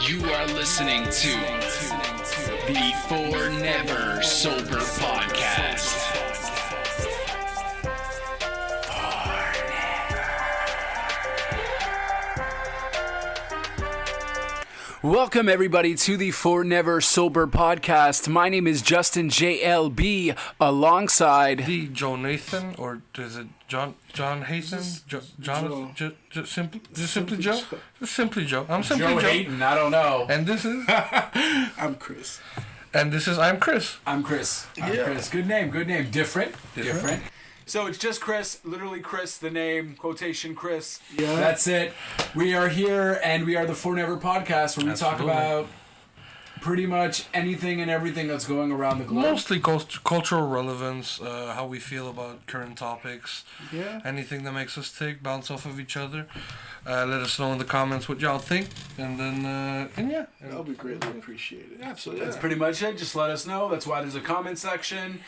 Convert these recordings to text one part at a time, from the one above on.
You are listening to the For Never Sober podcast. Welcome, everybody, to the For Never Sober podcast. My name is Justin JLB, alongside the Joe Nathan, or is it John Hayton? Simply Joe? Just Simply Joe. I'm Simply Joe. Hayton, I don't know. And this is... I'm Chris. And this is I'm Chris. I'm Chris. Chris. Good name. Different. So it's just Chris, literally Chris, the name, quotation Chris. Yeah. That's it. We are here, and we are the For Never podcast, where we talk about pretty much anything and everything that's going around the globe. Mostly cultural relevance, how we feel about current topics. Yeah. Anything that makes us tick, bounce off of each other. Let us know in the comments what y'all think. And then, yeah. That'll be greatly appreciated. Absolutely. That's pretty much it. Just let us know. That's why there's a comment section.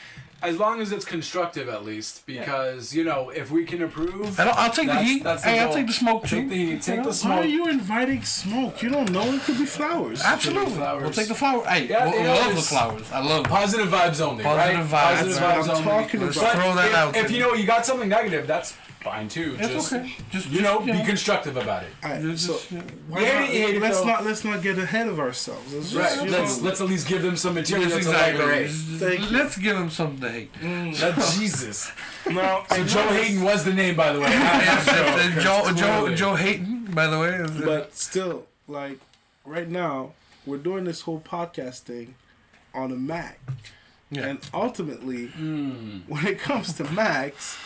As long as it's constructive, at least, because you know, if we can approve, I'll take the heat. I'll take the smoke too. Take the heat. Take the Why smoke. are you inviting smoke? You don't know. It could be flowers. Absolutely. We'll take the flowers. Hey, Yeah, I love the flowers. I love positive vibes only. Positive right? vibes. Positive That's vibes what I'm only. talking about. But Throw that out If there. you know you got something negative, that's fine too. It's Just okay. Just be constructive about it. All right, Just- so yeah. why You hate it, let's though. not get ahead of ourselves. Let's Right. just, you Let's know, at least give them some material. Yes, That's exactly. Thank you. Let's give him something to hate. That's Jesus. now, So Joe Hayton was the name, by the way. Joe Hayton, by the way. but still, like right now, we're doing this whole podcast thing on a Mac, and ultimately, when it comes to Macs,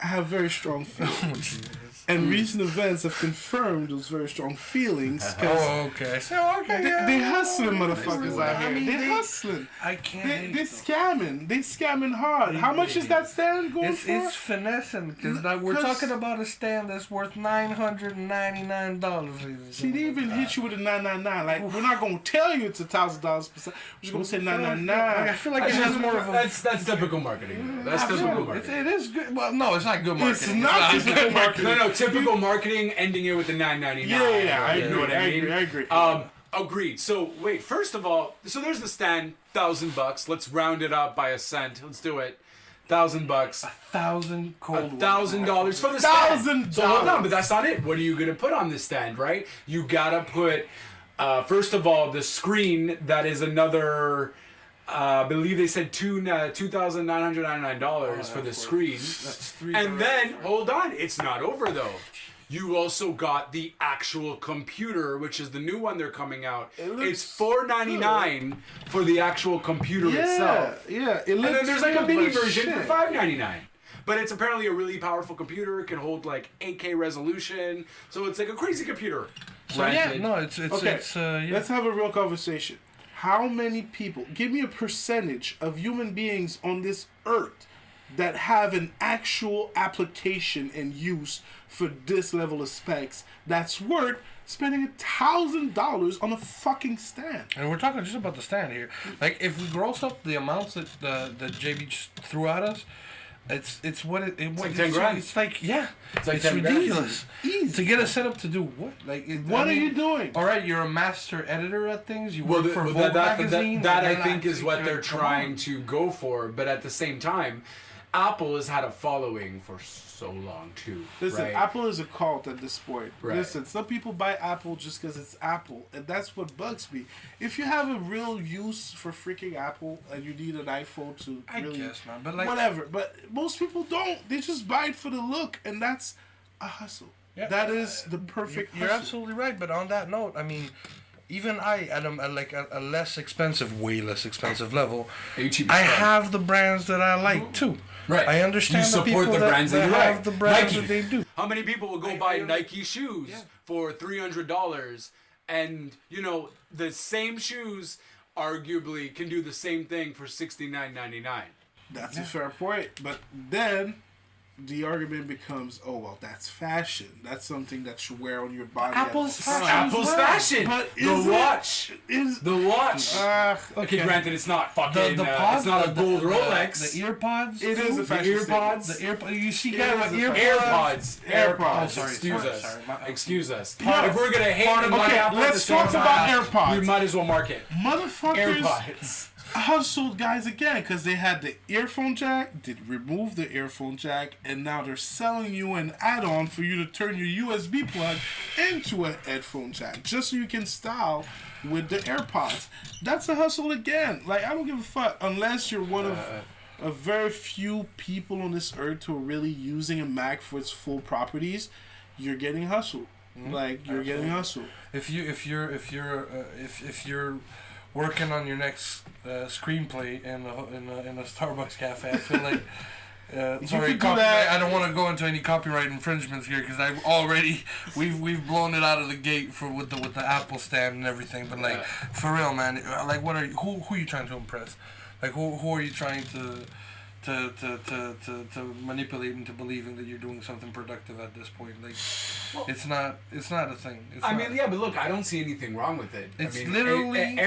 I have very strong feelings. And recent events have confirmed those very strong feelings. Okay. So, They hustling motherfuckers out here. I mean, They hustling. I can't. They scamming. They scamming hard. How much is that stand going for? It's finessing because we're talking about a stand that's worth $999. See, they even hit you with a $999. Like, we're not gonna tell you it's $1,000 per set. We're just gonna say $999. I feel like it has more of a. That's typical marketing. That's typical marketing. It is good. Well, no, it's not good marketing. It's not typical marketing. No, typical marketing ending it with the $9.99. Yeah, I You know what I mean? agree. Agreed. So wait, first of all, so there's the stand, $1,000. Let's round it up by a cent. Let's do it. $1,000. $1,000 cold. $1,000 for the stand. $1,000. So hold on, but that's not it. What are you gonna put on this stand, right? You gotta put, first of all, the screen. That is another. I believe they said $2,999 for the screen. And then, hold on, it's not over though. You also got the actual computer, which is the new one they're coming out. It's $499 for the actual computer itself. Yeah. And then there's like a mini version shit. for $599. But it's apparently a really powerful computer. It can hold like 8K resolution. So it's like a crazy computer. So yeah, no, it's Okay, yeah. let's have a real conversation. How many people, give me a percentage of human beings on this earth that have an actual application and use for this level of specs that's worth spending $1,000 on a fucking stand? And we're talking just about the stand here. Like, if we gross up the amounts that JB just threw at us, it's what it like 10 grand. It's like, yeah, It's like it's 10 grand. ridiculous. Easy. To get a setup to do what? Like, What are you doing? All right, you're a master editor at things. You Well, work for Vogue magazine. that I and think is what they're come trying on. to go for. But at the same time, Apple has had a following for so long too. Listen, right? Apple is a cult at this point. Right. Listen, some people buy Apple just because it's Apple, and that's what bugs me. If you have a real use for freaking Apple and you need an iPhone to I really, guess, man, but like whatever. But most people don't. They just buy it for the look, and that's a hustle. Yeah. That is the perfect You're hustle. absolutely right, but on that note, I mean, even I, at a less expensive, way less expensive level, I have the brands that I like too. Right. I understand You support the people the brands that you have like. the brands Nike. that they do. How many people will go buy Nike shoes for $300, and you know the same shoes arguably can do the same thing for $69.99? That's a fair point. But then the argument becomes, oh well, that's fashion. That's something that you wear on your body. Apple's fashion. Apple's fashion. But The watch. The watch. Okay, granted, it's not fucking. It's not a gold Rolex. The ear pods. It is a fashion. The earpods. You see guys with AirPods. AirPods. Oh, sorry. Excuse us. Yeah. If we're gonna hate on Okay, Apple, let's talk about AirPods. We might as well mark it. Motherfuckers AirPods. hustled guys again because they had the earphone jack, did remove the earphone jack, and now they're selling you an add-on for you to turn your USB plug into a headphone jack just so you can style with the AirPods. That's a hustle again. Like, I don't give a fuck unless you're one of a very few people on this earth who are really using a Mac for its full properties. You're getting hustled. Like, you're getting hustled. If you're working on your next screenplay in a Starbucks cafe, I feel like. Sorry, I don't want to go into any copyright infringements here because we've blown it out of the gate with the Apple stand and everything. But like for real, man, like who are you trying to impress? Like who are you trying to manipulate into believing that you're doing something productive at this point? Like, it's not a thing. But look, I don't see anything wrong with it. It's literally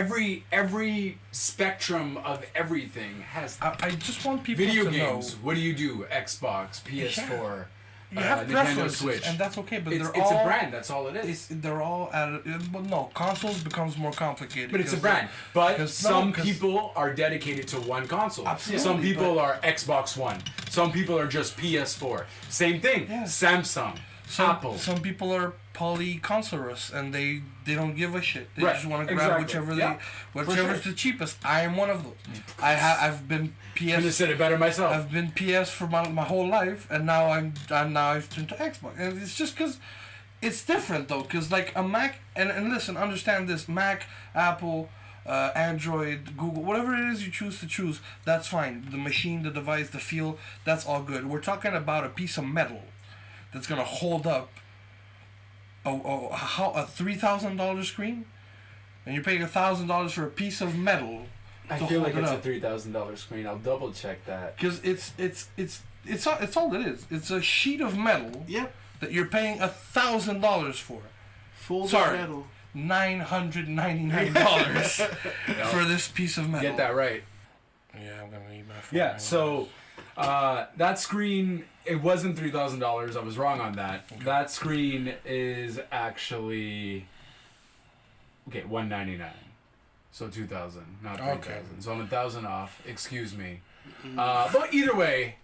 every spectrum of everything has. I just want people video to games. know. What do you do? Xbox, PS4. You have Nintendo preferences, Switch. and that's okay. But it's a brand. That's all it is. They're all but no, consoles becomes more complicated. But it's a brand. But some people are dedicated to one console. Absolutely, some people are Xbox One. Some people are just PS4. Same thing. Yeah. Samsung. Apple. Some people are polyconsolous and they don't give a shit. They Right. just want to grab Exactly. whichever's the cheapest. I am one of those. I've been PS. I couldn't have said it better myself. I've been PS for my whole life, and now I've turned to Xbox, and it's just because it's different though. Because like a Mac, and listen, understand this: Mac, Apple, Android, Google, whatever it is you choose, that's fine. The machine, the device, the feel, that's all good. We're talking about a piece of metal that's gonna hold up a $3,000 screen, and you're paying $1,000 for a piece of metal. I feel like it's a $3,000 screen. I'll double check that. Because it's all it is. It's a sheet of metal. Yep. That you're paying $1,000 for. Full metal. $999 for this piece of metal. Get that right. Yeah, I'm gonna need my phone. Yeah. So that screen, it wasn't $3,000. I was wrong on that. Okay. That screen is actually $199. So 2,000, not 3,000. Okay. So I'm 1,000 off. Excuse me. But either way,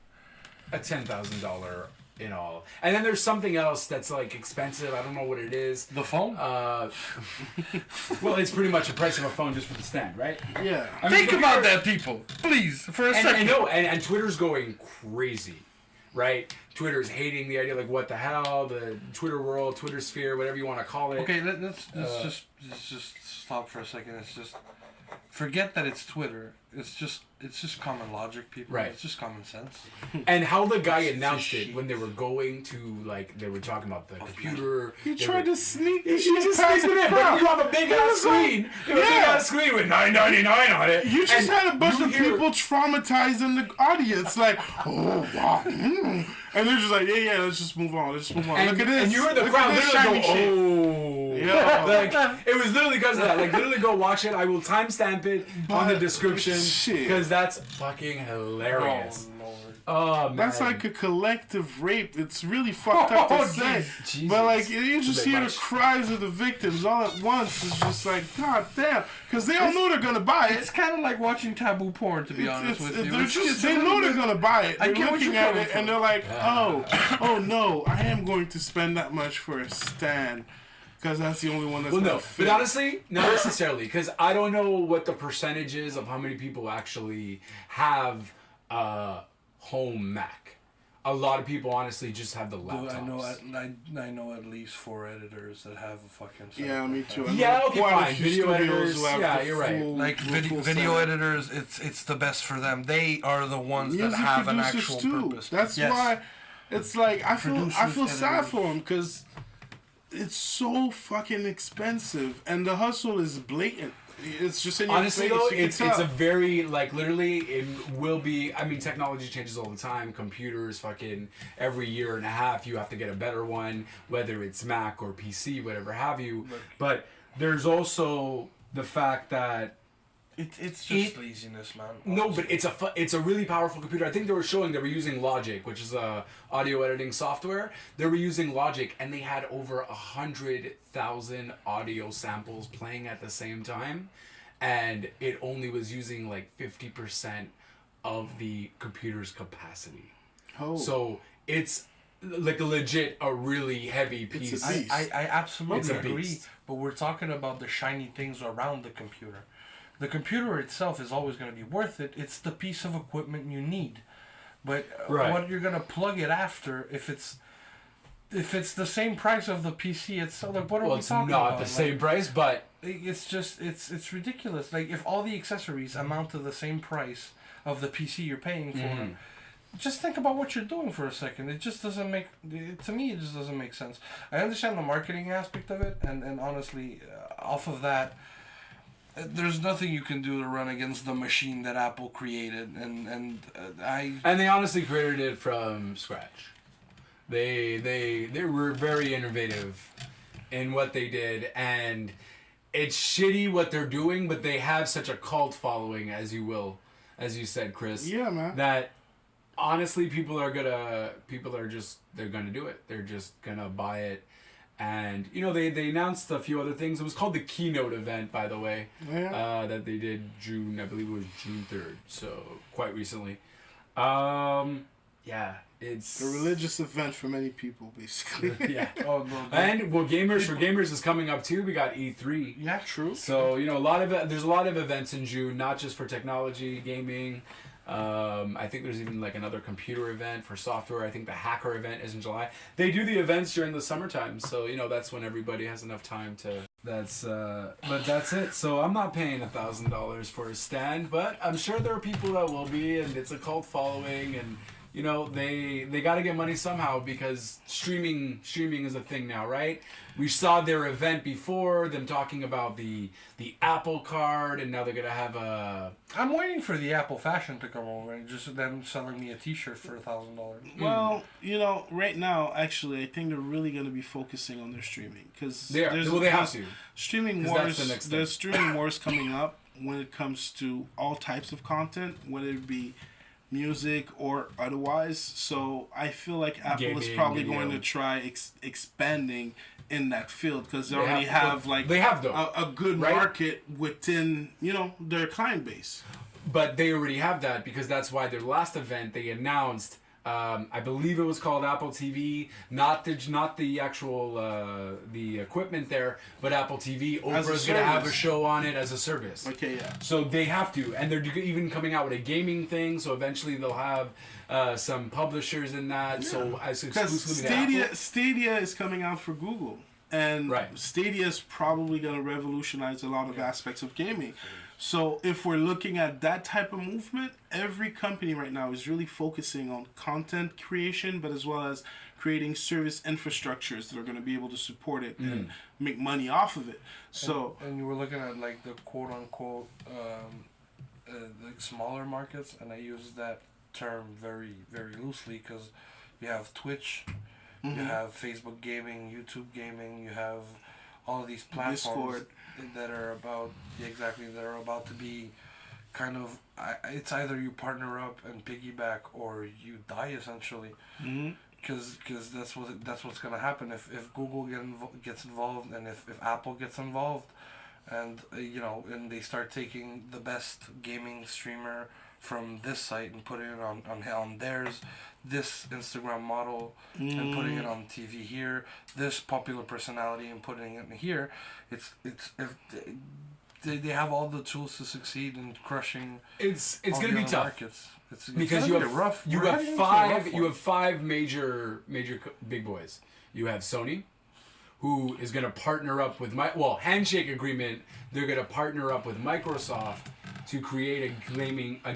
a $10,000 in all. And then there's something else that's like expensive. I don't know what it is. The phone? Well, it's pretty much the price of a phone just for the stand, right? Yeah. Think about that, people. Please, for a second. I know, and Twitter's going crazy, right? Twitter's hating the idea, like, what the hell? The Twitter world, Twitter sphere, whatever you want to call it. Okay, let's just stop for a second. It's just forget that it's Twitter. It's just common logic, people. Right. It's just common sense. And how the guy announced it when they were going to, like, they were talking about the computer. He tried to sneak the He shit just past sneaked it the in, crowd. but you have a big ass screen. You have a big ass screen with $9.99 on it. You just and had a bunch of hear- people traumatizing the audience, like, oh wow, and they're just like, yeah, let's just move on. Look at this. And you heard the Look crowd at this literally shiny go, shit. oh. Yeah. Like, it was literally because of that. Like, literally go watch it. I will timestamp it on the description. Because that's fucking hilarious. Oh, Lord. Oh, man. That's like a collective rape. It's really fucked up to say. Jesus. But like, you just hear the much. cries of the victims all at once. It's just like, god damn. Because they all know they're going to buy it. It's kind of like watching taboo porn, to be honest with you. They know they're going to buy it. I They're get what looking you're at coming it from. and they're like, oh no, I am going to spend that much for a stand. Because that's the only one that's Well, gonna no, fit. but honestly, not necessarily, because I don't know what the percentage is of how many people actually have a home Mac. A lot of people honestly just have the laptops. I know at least 4 editors that have a fucking. Yeah, me too. Yeah, okay, Quite a fine. few Video studios editors, who have yeah, the you're right. full- Like full video setup. editors, it's the best for them. They are the ones that Music have an producers actual too. purpose. That's Yes. why it's like I feel Producers, sad editors. for them because it's so fucking expensive and the hustle is blatant. It's just in your honestly face. though, You can it's tell. a very like literally it will be. I mean, technology changes all the time. Computers, fucking every year and a half, you have to get a better one, whether it's Mac or PC, whatever have you. But there's also the fact that It's just laziness, man. no, but it's a really powerful computer. I think they were using Logic, which is a audio editing software. They were using Logic, and they had over 100,000 audio samples playing at the same time, and it only was using like 50% of the computer's capacity. Oh. So it's like a really heavy piece. It's a beast. I absolutely It's a agree, beast. but we're talking about the shiny things around the computer. The computer itself is always going to be worth it. It's the piece of equipment you need. But Right. what you're going to plug it after, if it's the same price of the PC itself, like what are Well, we it's talking not about? the same price, but It's just it's ridiculous. Like if all the accessories amount to the same price of the PC you're paying for, just think about what you're doing for a second. It just doesn't make to me. It just doesn't make sense. I understand the marketing aspect of it, and honestly, off of that, there's nothing you can do to run against the machine that Apple created, and they honestly created it from scratch. They were very innovative in what they did, and it's shitty what they're doing, but they have such a cult following, as you said, Chris. Yeah, man. That honestly, people are gonna do it. They're just gonna buy it. And, they announced a few other things. It was called the Keynote event, by the way, that they did I believe it was June 3rd, so quite recently. Yeah, it's... a religious event for many people, basically. Yeah. oh no, And, for gamers is coming up too. We got E3. yeah, true. So, there's a lot of events in June, not just for technology, gaming. I think there's even like another computer event for software. I think the hacker event is in July. They do the events during the summertime, so that's when everybody has enough time to. But that's it. So I'm not paying $1,000 for a stand, but I'm sure there are people that will be, and it's a cult following, and they got to get money somehow because streaming is a thing now, right? We saw their event before, them talking about the Apple Card, and now they're gonna have a. I'm waiting for the Apple fashion to come over and just them selling me a T-shirt for $1,000. Well, right now, actually, I think they're really going to be focusing on their streaming because They have to. Streaming 'Cause that's the wars. next thing. There's streaming wars coming up when it comes to all types of content, whether it be music or otherwise. So I feel like Apple is Gaming, probably video. going to try expanding in that field because they already have a good right? market within their client base. But they already have that because that's why their last event they announced. I believe it was called Apple TV, not the actual the equipment there, but Apple TV. Oprah's gonna have a show on it as a service. Okay, yeah. So they have to, and they're even coming out with a gaming thing. So eventually they'll have some publishers in that. Yeah. So as exclusively to Apple. Stadia is coming out for Google, and right. Stadia is probably gonna revolutionize a lot of aspects of gaming. So if we're looking at that type of movement, every company right now is really focusing on content creation, but as well as creating service infrastructures that are going to be able to support it and make money off of it. So and you were looking at like the quote unquote like smaller markets, and I use that term very very loosely because you have Twitch, you have Facebook gaming, YouTube gaming, you have all of these platforms. Discord. That are about to be kind of it's either you partner up and piggyback or you die essentially because that's what's gonna happen if Google gets involved and if Apple gets involved and and they start taking the best gaming streamer from this site and putting it on theirs, this Instagram model and putting it on TV here, this popular personality and putting it in here. It's if they have all the tools to succeed in crushing. It's gonna be tough. Markets. It's because you have five major big boys. You have Sony, who is gonna partner up with handshake agreement. They're gonna partner up with Microsoft to create a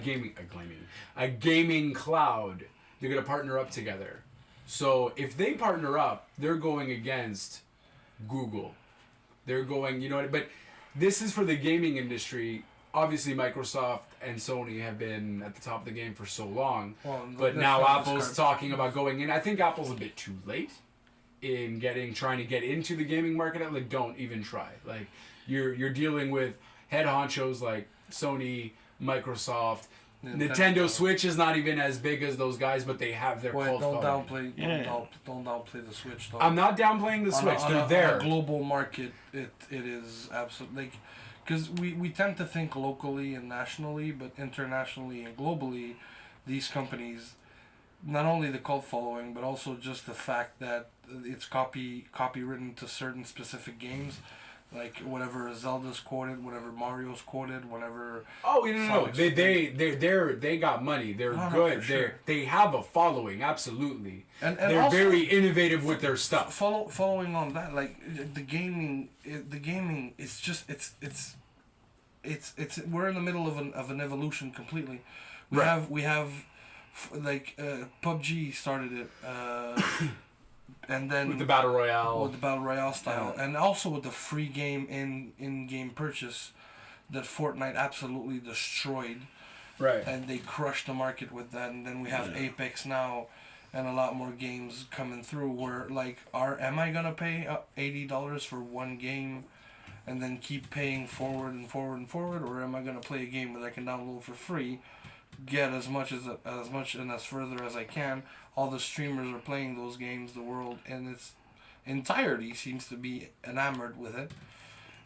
gaming cloud. They're going to partner up together. So if they partner up, they're going against Google. They're going, but this is for the gaming industry. Obviously, Microsoft and Sony have been at the top of the game for so long, but now Apple's talking about going in. I think Apple's a bit too late in trying to get into the gaming market. Like, don't even try. Like, you're dealing with head honchos like Sony, Microsoft. Nintendo Switch is not even as big as those guys, but they have their cult following. Don't downplay the Switch, though. I'm not downplaying the Switch. They're there. On a global market, it is absolutely... Because we tend to think locally and nationally, but internationally and globally, these companies, not only the cult following, but also just the fact that it's copywritten to certain specific games, like whatever Zelda's quoted, whatever Mario's quoted, whatever. Oh no! They got money. They're good. Sure. They have a following, absolutely. And they're also, very innovative with their stuff. Following on that, like the gaming is just it's we're in the middle of an evolution completely. We have like PUBG started it. And then with the battle royale style, and also with the free game in-game purchase that Fortnite absolutely destroyed. Right. And they crushed the market with that. And then we have Apex now, and a lot more games coming through. Where like, am I gonna pay $80 for one game, and then keep paying forward, or am I gonna play a game that I can download for free, get as much and as further as I can? All the streamers are playing those games. The world in its entirety seems to be enamored with it,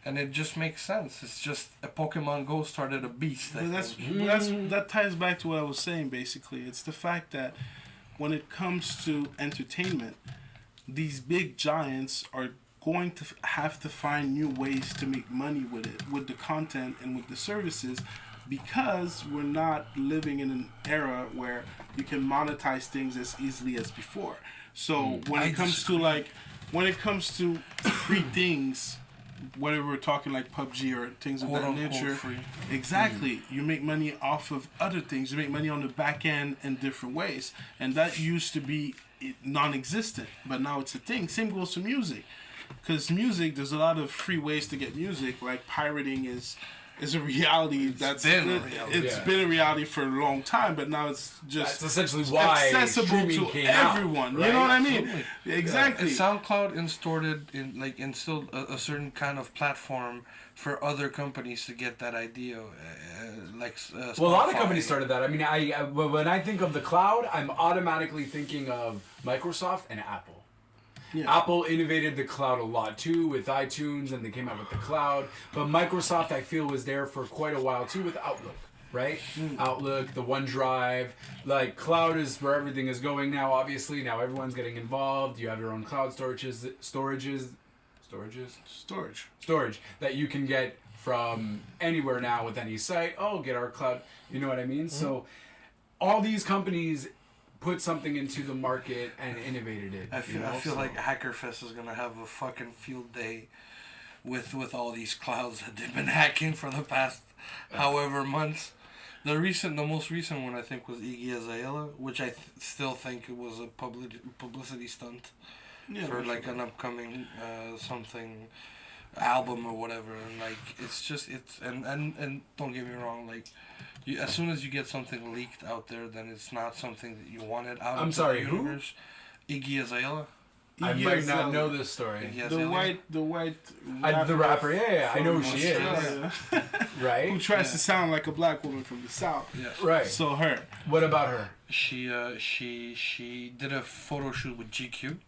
and it just makes sense. It's just a Pokemon Go started a beast. That ties back to what I was saying. Basically, it's the fact that when it comes to entertainment, these big giants are going to have to find new ways to make money with it, with the content and with the services. Because we're not living in an era where you can monetize things as easily as before. So when it comes to free things, whether we're talking like PUBG or things of that nature, exactly, you make money off of other things. You make money on the back end in different ways, and that used to be non-existent, but now it's a thing. Same goes to music, because music, there's a lot of free ways to get music. Like pirating is a reality. It's been a reality for a long time, but now it's just that's essentially why accessible to everyone. Out, right? You know what I mean? Absolutely. Exactly. SoundCloud instilled a certain kind of platform for other companies to get that idea. Well, a lot of companies started that. I mean, when I think of the cloud, I'm automatically thinking of Microsoft and Apple. Yeah. Apple innovated the cloud a lot too with iTunes, and they came out with the cloud. But Microsoft, I feel, was there for quite a while too with Outlook, right? Outlook, the OneDrive. Like, cloud is where everything is going now, obviously. Now everyone's getting involved. You have your own cloud storage that you can get from anywhere now with any site. Oh, get our cloud. You know what I mean? So all these companies put something into the market and innovated it. I feel like HackerFest is gonna have a fucking field day with all these clouds that they've been hacking for the past however months. The most recent one I think was Iggy Azalea, which I still think it was a publicity stunt for like an upcoming something album or whatever. And like and don't get me wrong, like. As soon as you get something leaked out there, then it's not something that you wanted out of the universe. Iggy Azalea. I might not know this story. The white the rapper, yeah, I know who she is. Right? Who tries to sound like a black woman from the South. Yes. Right. So her. What about her? She did a photo shoot with GQ.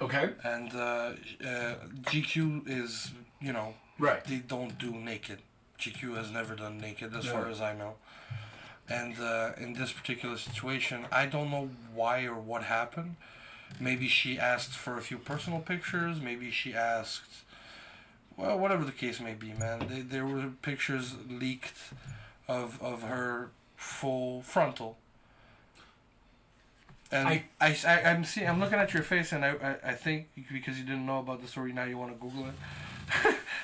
Okay. And GQ is, right. They don't do naked. GQ has never done naked, as far as I know. And in this particular situation, I don't know why or what happened. Maybe she asked for a few personal pictures. Maybe she asked... Well, whatever the case may be, man. There were pictures leaked of her full frontal. And I'm looking at your face, and I think because you didn't know about the story, now you want to Google it.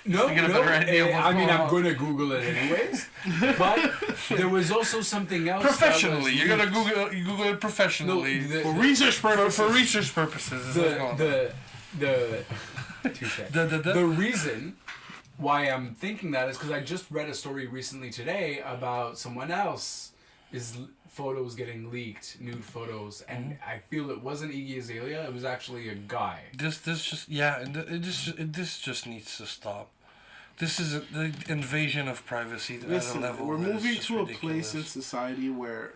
No, I'm going to Google it anyways. But there was also something else. Professionally, you're going to Google it professionally for research purposes. For research purposes. The reason why I'm thinking that is because I just read a story recently today about someone else photos getting leaked, nude photos, and I feel it wasn't Iggy Azalea. It was actually a guy. This just needs to stop. This is the invasion of privacy at a level. We're moving to ridiculous. a place in society where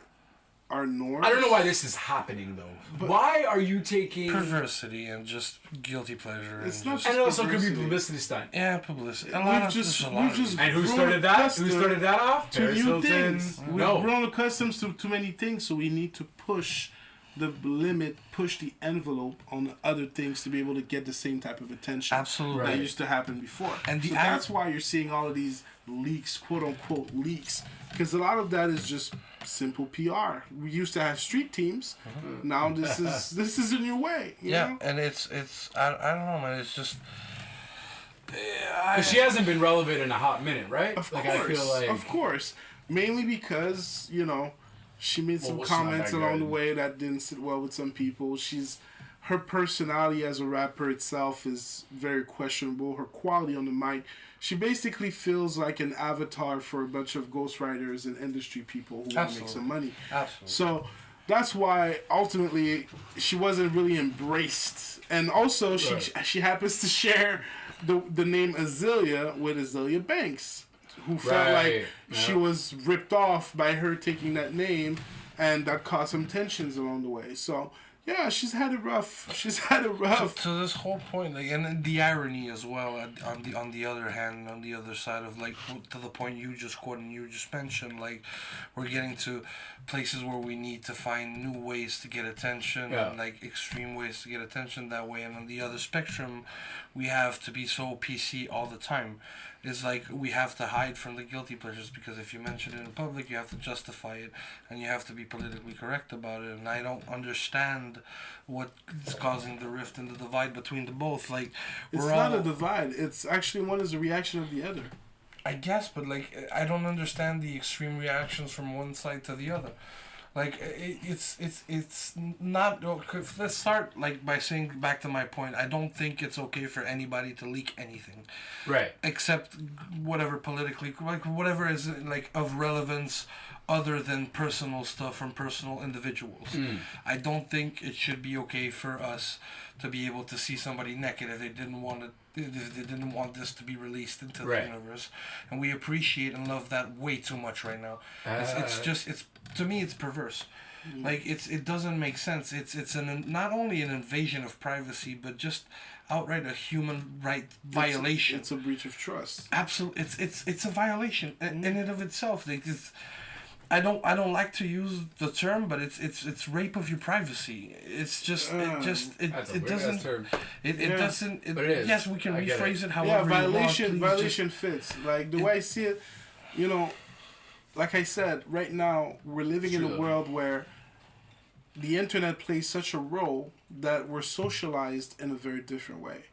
our norms. I don't know why this is happening though. Why are you taking perversity and just guilty pleasure? It's and not just, and it also could be perversity. publicity stunt. yeah, publicity. And who started that? Who started that off? To Paris new Hilton. things. No. We're grown accustomed to too many things, so we need to push the limit, push the envelope on other things to be able to get the same type of attention. Absolutely. That used to happen before. And so that's why you're seeing all of these leaks, quote unquote leaks, because a lot of that is just simple PR. We used to have street teams. Now this is a new way. You know? And it's I don't know, man. It's just. But she hasn't been relevant in a hot minute, right? Of like, course, I feel like of course, mainly because she made some comments along the way that didn't sit well with some people. Her personality as a rapper itself is very questionable. Her quality on the mic, she basically feels like an avatar for a bunch of ghostwriters and industry people who want to make some money. Absolutely. So that's why ultimately she wasn't really embraced. And also she happens to share the name Azalea with Azalea Banks, who felt like she was ripped off by her taking that name, and that caused some tensions along the way. So yeah, she's had it rough. To this whole point, like, and the irony as well. On the other hand, on the other side of, like, to the point you just quoted and you just mentioned, like, we're getting to places where we need to find new ways to get attention and, like, extreme ways to get attention that way. And on the other spectrum, we have to be so PC all the time. It's like we have to hide from the guilty pleasures, because if you mention it in public, you have to justify it and you have to be politically correct about it. And I don't understand what is causing the rift and the divide between the both. Like, it's not a divide. It's actually one is a reaction of the other. I guess, but, like, I don't understand the extreme reactions from one side to the other. Like, it's not. Let's start, like, by saying, back to my point, I don't think it's okay for anybody to leak anything, right? Except whatever politically, like, whatever is, like, of relevance other than personal stuff from personal individuals. I don't think it should be okay for us to be able to see somebody naked if they didn't want it. If they didn't want this to be released into the universe, and we appreciate and love that way too much right now. It's to me, it's perverse. Like, it doesn't make sense. It's not only an invasion of privacy, but just outright a human right violation. It's a breach of trust. Absolutely, it's a violation in and of itself. Like, I don't like to use the term, but it's rape of your privacy. It's just it doesn't. But it is. Yes, we can rephrase it however violation you want. Violation fits. Like, the way I see it, like I said, right now we're living in a world where the internet plays such a role that we're socialized in a very different way.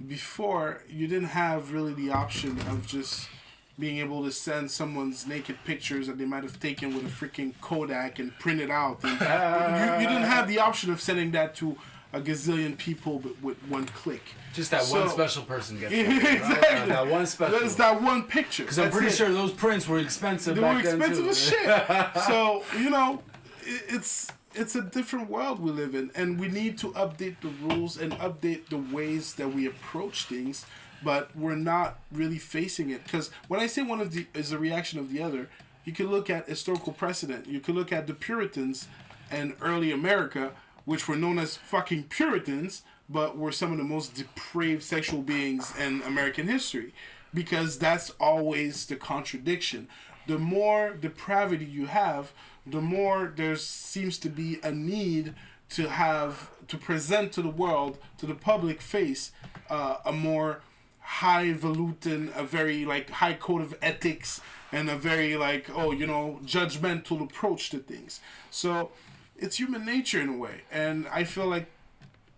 Before, you didn't have really the option of just being able to send someone's naked pictures that they might have taken with a freaking Kodak and print it out. And you didn't have the option of sending that to a gazillion people with one click. Just that one special person gets it. Exactly. Right? That one special. There's that one picture. Because I'm pretty sure those prints were expensive back then, too. They were expensive as shit. So, it's a different world we live in. And we need to update the rules and update the ways that we approach things. But we're not really facing it. Because when I say one of the is a reaction of the other, you can look at historical precedent. You can look at the Puritans and early America, which were known as fucking Puritans, but were some of the most depraved sexual beings in American history. Because that's always the contradiction. The more depravity you have, the more there seems to be a need to present to the world, to the public face, a more highfalutin, a very, like, high code of ethics, and a very, like, judgmental approach to things. So it's human nature in a way, and I feel like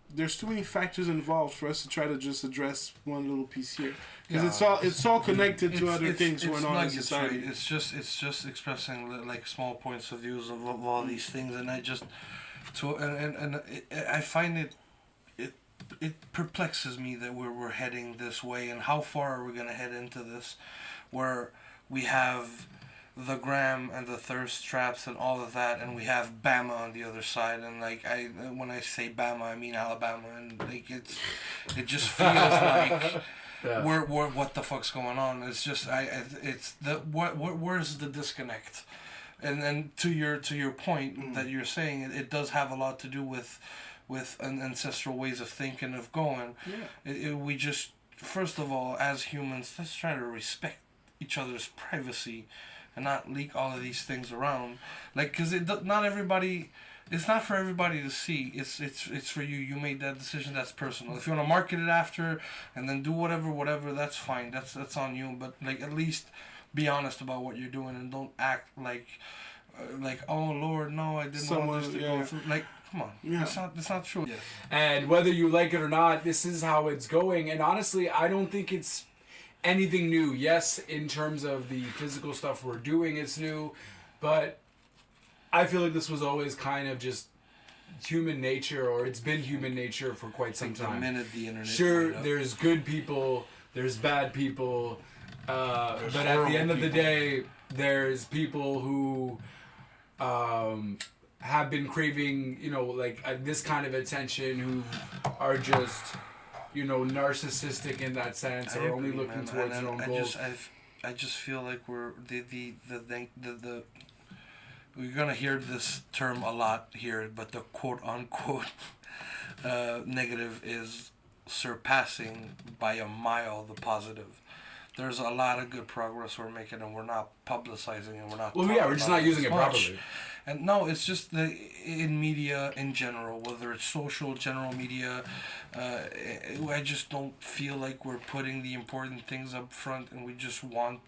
there's too many factors involved for us to try to just address one little piece here, because it's all connected to other things going on in society. Right. It's just expressing, like, small points of views of all these things, and I just I find it perplexes me that we're heading this way, and how far are we gonna head into this, where we have the gram and the thirst traps and all of that, and we have Bama on the other side, and like when I say Bama, I mean Alabama, and like it just feels like we're what the fuck's going on? It's just it's the where's the disconnect? And then to your point that you're saying, it does have a lot to do with ancestral ways of thinking of going. Yeah. We just, first of all, as humans, let's try to respect each other's privacy and not leak all of these things around. Like, because not everybody, it's not for everybody to see. It's for you. You made that decision. That's personal. If you want to market it after and then do whatever, that's fine. That's on you. But like, at least be honest about what you're doing and don't act like oh Lord, no, I didn't want this to go through. Like, come on, that's not true. Yeah. And whether you like it or not, this is how it's going. And honestly, I don't think it's anything new. Yes, in terms of the physical stuff we're doing, it's new, but I feel like this was always kind of just human nature, or it's been human nature for quite some time. The minute the internet. Sure, there's good people, there's bad people, but at the end of the day, there's people who have been craving, this kind of attention, who are just, narcissistic in that sense, or only looking towards their own goals. I just feel like we're we're gonna hear this term a lot here, but the quote unquote negative is surpassing by a mile the positive. There's a lot of good progress we're making, and we're not publicizing, and we're not. Well, yeah, we're just not using it properly. And no, it's just in media in general, whether it's social, general media, I just don't feel like we're putting the important things up front, and we just want.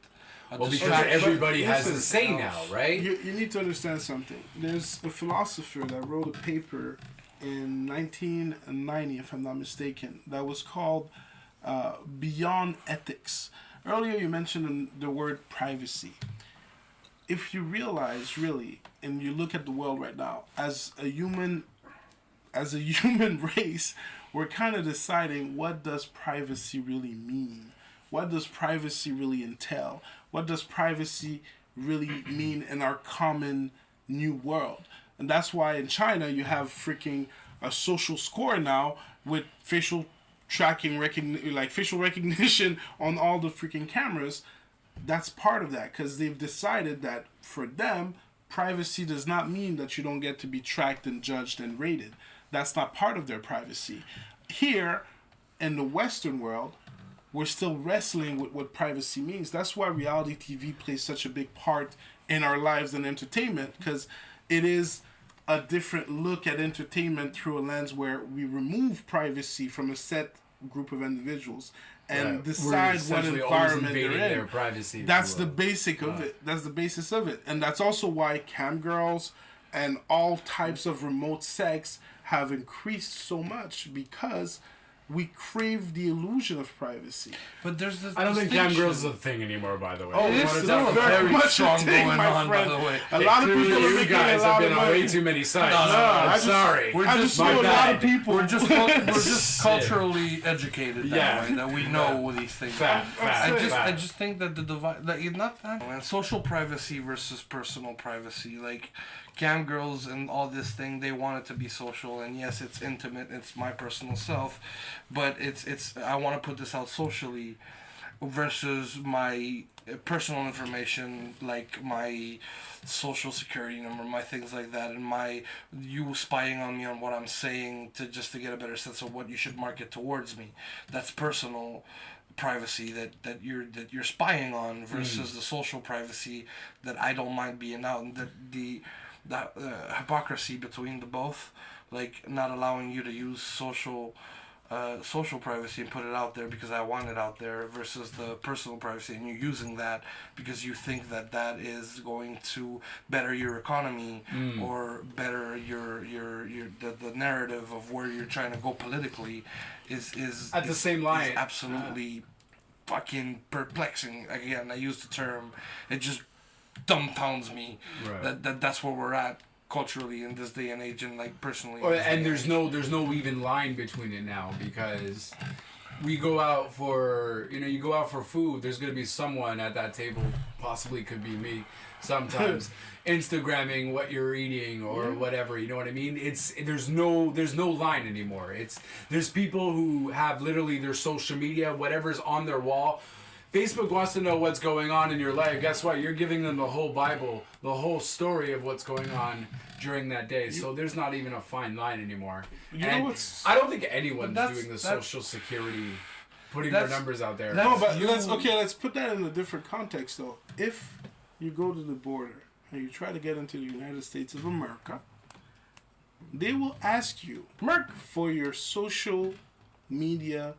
Because everybody has a say now, right? You need to understand something. There's a philosopher that wrote a paper in 1990, if I'm not mistaken, that was called Beyond Ethics. Earlier you mentioned the word privacy. If you realize, really, and you look at the world right now, as a human race, we're kind of deciding, what does privacy really mean? What does privacy really entail? What does privacy really mean in our common new world? And that's why in China you have freaking a social score now with facial recognition on all the freaking cameras. That's part of that, because they've decided that for them, privacy does not mean that you don't get to be tracked and judged and rated. That's not part of their privacy. Here, in the Western world, we're still wrestling with what privacy means. That's why reality TV plays such a big part in our lives and entertainment, because it is a different look at entertainment through a lens where we remove privacy from a set group of individuals and decide what environment they're in. Their privacy, that's the basic of it. That's the basis of it. And that's also why cam girls and all types of remote sex have increased so much, because we crave the illusion of privacy. But there's this. I don't think cam girls is a thing anymore, by the way. Oh, it's still very much strong going on, by the way. A lot of people you guys have been on way too many sites. I'm sorry. We're just a lot of people. We're just culturally educated that way, that we know these things. I just think that the divide, social privacy versus personal privacy, like cam girls and all this thing, they want it to be social, and yes, it's intimate, it's my personal self, but it's I want to put this out socially, versus my personal information, like my social security number, my things like that, and you spying on me on what I'm saying to get a better sense of what you should market towards me. That's personal privacy that you're spying on, versus the social privacy that I don't mind being out, and that hypocrisy between the both, like not allowing you to use social privacy and put it out there because I want it out there, versus the personal privacy and you using that because you think that is going to better your economy or better the narrative of where you're trying to go politically is at the same line. Is absolutely fucking perplexing. Again, I use the term, it just dumbfounds me that that's where we're at culturally in this day and age, and like personally. And there's no even line between it now, because we go out for, you go out for food, there's going to be someone at that table, possibly could be me sometimes, Instagramming what you're eating or whatever, you know what I mean? There's no line anymore. There's people who have literally their social media, whatever's on their wall. Facebook wants to know what's going on in your life. Guess what? You're giving them the whole Bible, the whole story of what's going on during that day. So there's not even a fine line anymore. I don't think anyone's doing the social security, putting their numbers out there. No, but let's put that in a different context though. If you go to the border and you try to get into the United States of America, they will ask you for your social media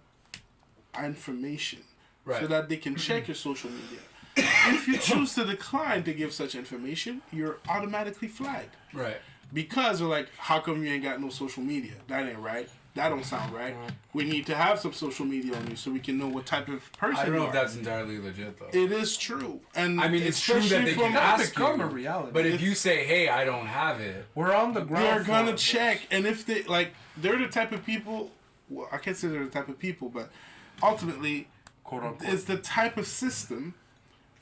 information. Right. So that they can check your social media. If you choose to decline to give such information, you're automatically flagged. Right. Because they're like, how come you ain't got no social media? That ain't right. That don't sound right. We need to have some social media on you so we can know what type of person you are. I don't know if that's entirely legit, though. It is true. And I mean, it's true that they can ask you, a reality. But if you say, hey, I don't have it. We're on the ground. They're going to check. And if they, they're the type of people, well, I can't say they're the type of people, but ultimately, it's the type of system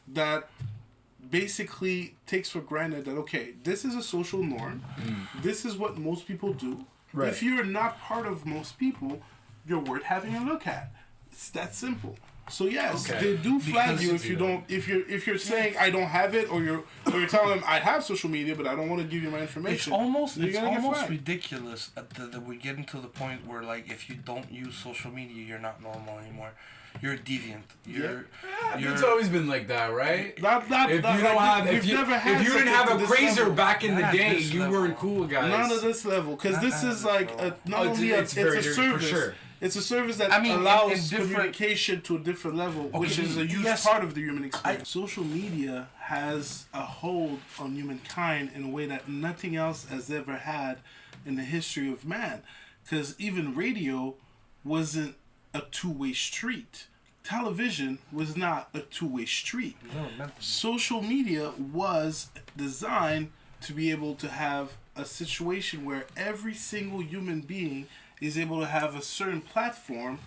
that basically takes for granted that, okay, this is a social norm. This is what most people do. Right. If you're not part of most people, you're worth having a look at. It's that simple. So yes, they do flag you if you don't. If you're saying I don't have it, or you're telling them I have social media, but I don't want to give you my information. It's almost ridiculous that we're getting to the point where if you don't use social media, you're not normal anymore. You're a deviant. It's always been like that, right? If you didn't have a crazer back in the day, you weren't cool, guys. Not at this level, because this is it's a service. For sure. It's a service that allows communication to a different level, which is a huge part of the human experience. Social media has a hold on humankind in a way that nothing else has ever had in the history of man. Because even radio wasn't a two-way street. Television was not a two-way street. Social media was designed to be able to have a situation where every single human being is able to have a certain platform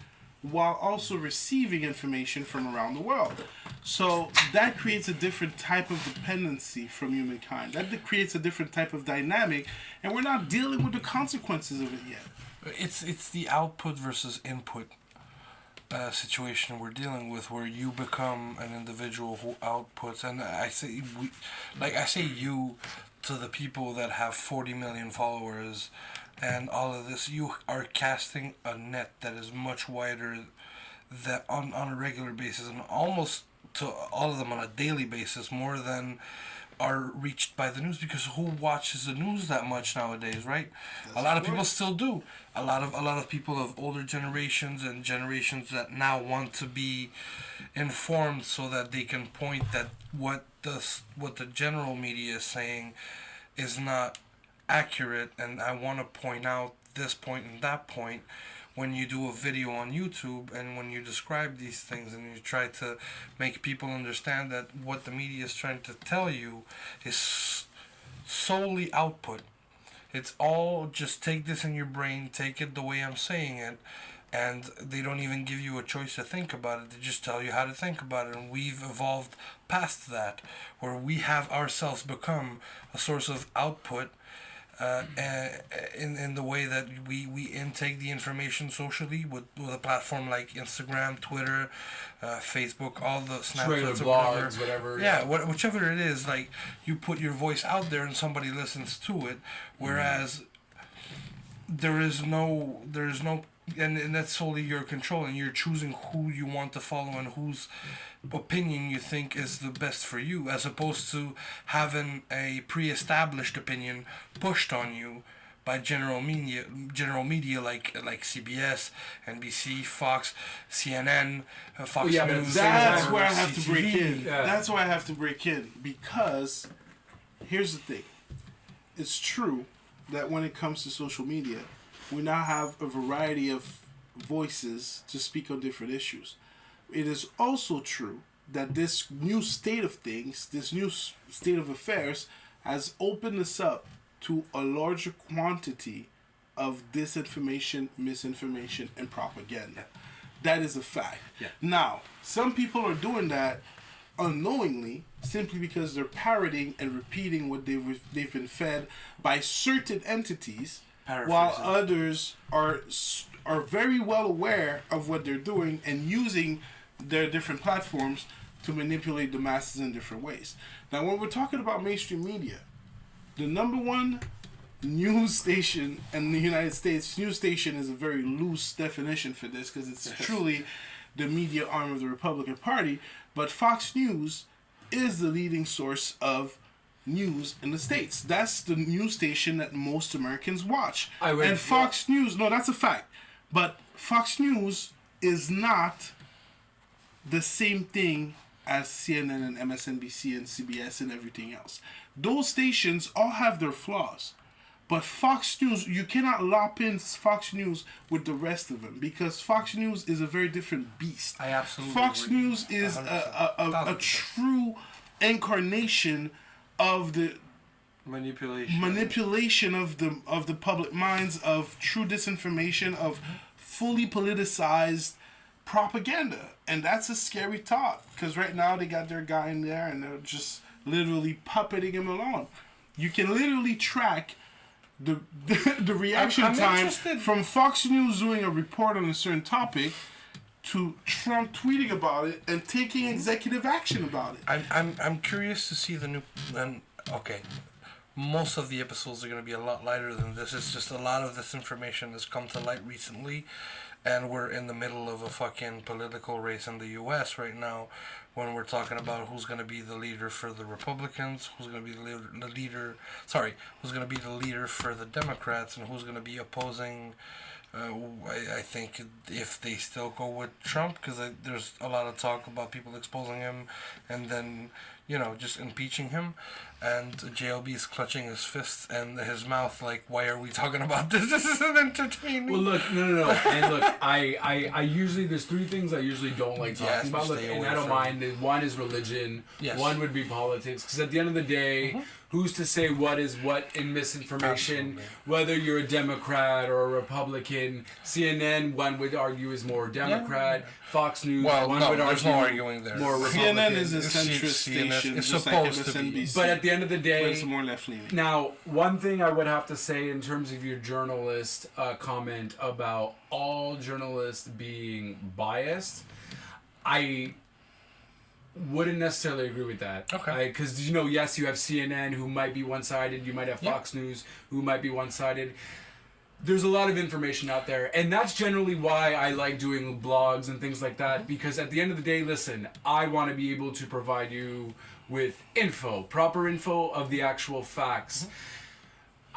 while also receiving information from around the world. So that creates a different type of dependency from humankind. That creates a different type of dynamic, and we're not dealing with the consequences of it yet. It's the output versus input situation we're dealing with, where you become an individual who outputs, and I say you to the people that have 40 million followers and all of this. You are casting a net that is much wider, that on a regular basis, and almost to all of them on a daily basis, more than are reached by the news, because who watches the news that much nowadays, right? A lot of people still do. A lot of people of older generations and generations that now want to be informed so that they can point that what the general media is saying is not accurate, and I want to point out this point and that point. When you do a video on YouTube and when you describe these things and you try to make people understand that what the media is trying to tell you is solely output. It's all just take this in your brain, take it the way I'm saying it, and they don't even give you a choice to think about it. They just tell you how to think about it, and we've evolved past that, where we have ourselves become a source of output in the way that we intake the information socially with a platform like Instagram, Twitter, Facebook, all the Snapchats, blogs, whatever. Yeah, whichever it is, you put your voice out there and somebody listens to it, whereas there is no, and that's solely your control, and you're choosing who you want to follow and whose opinion you think is the best for you, as opposed to having a pre-established opinion pushed on you by general media like CBS, NBC, Fox, CNN, Fox News. That's where I have to break in. That's why I have to break in, because here's the thing. It's true that when it comes to social media, we now have a variety of voices to speak on different issues. It is also true that this new state of things, this new state of affairs, has opened us up to a larger quantity of disinformation, misinformation, and propaganda. That is a fact. Yeah. Now, some people are doing that unknowingly, simply because they're parroting and repeating what they've been fed by certain entities, while others are very well aware of what they're doing and using their different platforms to manipulate the masses in different ways. Now, when we're talking about mainstream media, the number one news station in the United States, news station is a very loose definition for this because it's truly the media arm of the Republican Party, but Fox News is the leading source of news in the States. That's the news station that most Americans watch. And Fox News, no, that's a fact, but Fox News is not the same thing as CNN and MSNBC and CBS and everything else. Those stations all have their flaws. But Fox News, you cannot lop in Fox News with the rest of them because Fox News is a very different beast. I absolutely Fox agree. News is a true incarnation of the manipulation of the public minds, of true disinformation, of fully politicized propaganda. And that's a scary thought because right now they got their guy in there and they're just literally puppeting him along. You can literally track the reaction time from Fox News doing a report on a certain topic to Trump tweeting about it and taking executive action about it. I'm curious to see the new. Okay, most of the episodes are going to be a lot lighter than this. It's just a lot of this information has come to light recently, and we're in the middle of a fucking political race in the U.S. right now, when we're talking about who's going to be the leader for the Republicans, who's going to be who's going to be the leader for the Democrats, and who's going to be opposing. I think if they still go with Trump, because there's a lot of talk about people exposing him, and then just impeaching him, and JLB is clutching his fists and his mouth like, why are we talking about this? This isn't entertaining. Well, look, no. And look, I usually, there's three things I usually don't like talking about. Look, and I don't mind. One is religion. Yes. One would be politics. Because at the end of the day, who's to say what is what in misinformation? Absolutely. Whether you're a Democrat or a Republican, CNN, one would argue is more Democrat. Yeah. Fox News, one would argue no arguing there. More Republican. CNN is a centrist station. It's supposed to be. But at the end of the day, it's more left-leaning. Now, one thing I would have to say in terms of your journalist comment about all journalists being biased, I wouldn't necessarily agree with that. Okay. Because, yes, you have CNN who might be one-sided. You might have Fox News who might be one-sided. There's a lot of information out there. And that's generally why I like doing blogs and things like that. Because at the end of the day, listen, I want to be able to provide you with proper info of the actual facts.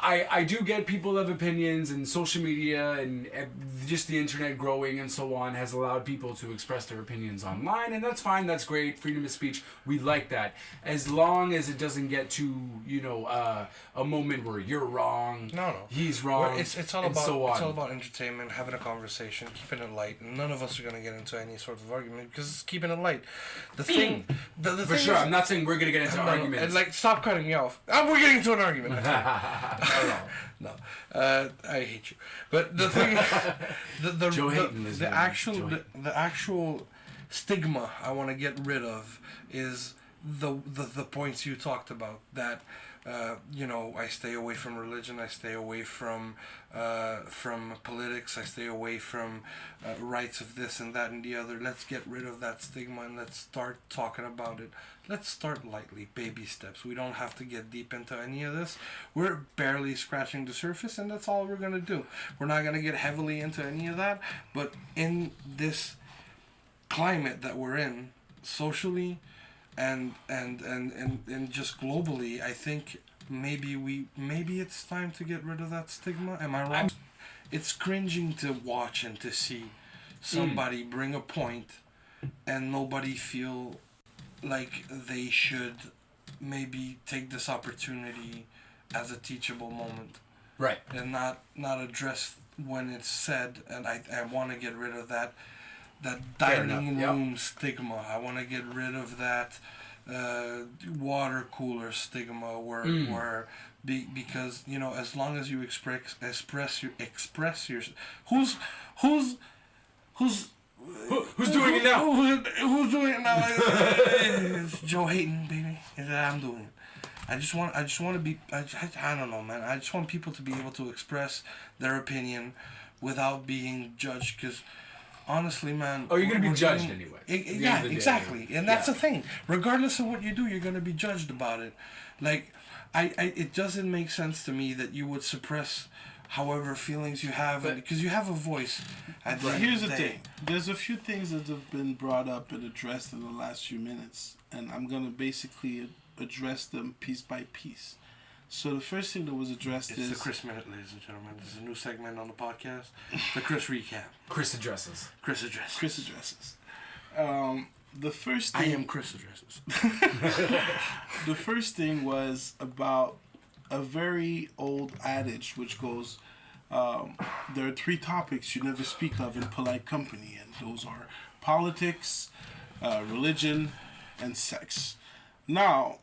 I do get people have opinions, and social media and just the internet growing and so on has allowed people to express their opinions online, and that's fine, that's great, freedom of speech, we like that. As long as it doesn't get to, a moment where you're wrong, he's wrong, it's all about entertainment, having a conversation, keeping it light. None of us are going to get into any sort of argument because it's keeping it light. The thing For sure, I'm not saying we're going to get into arguments. And stop cutting me off. We're getting into an argument. No, I hate you. But the thing, the actual stigma I want to get rid of is the points you talked about. That I stay away from religion. I stay away from politics. I stay away from rights of this and that and the other. Let's get rid of that stigma and let's start talking about it. Let's start lightly, baby steps. We don't have to get deep into any of this. We're barely scratching the surface, and that's all we're going to do. We're not going to get heavily into any of that, but in this climate that we're in, socially and just globally, I think maybe it's time to get rid of that stigma. Am I wrong? It's cringing to watch and to see somebody bring a point and nobody feel like they should maybe take this opportunity as a teachable moment. Right. And not address when it's said, and I want to get rid of that dining room stigma. I want to get rid of that water cooler stigma where because as long as you express your who's doing it now? Who's doing it now? It's Joe Hayden, baby. I'm doing it. I just want to be. I don't know, man. I just want people to be able to express their opinion without being judged. Because honestly, man. Oh, you're gonna be judged anyway. Yeah, exactly. And that's the thing. Regardless of what you do, you're gonna be judged about it. Like, it doesn't make sense to me that you would suppress however feelings you have, because you have a voice. Here's the thing. There's a few things that have been brought up and addressed in the last few minutes, and I'm gonna basically address them piece by piece. So the first thing that was addressed is the Chris Minute, ladies and gentlemen. This is a new segment on the podcast. The Chris Recap. Chris addresses. The first thing... I am Chris addresses. The first thing was about a very old adage which goes, there are 3 topics you never speak of in polite company, and those are politics, religion, and sex. Now,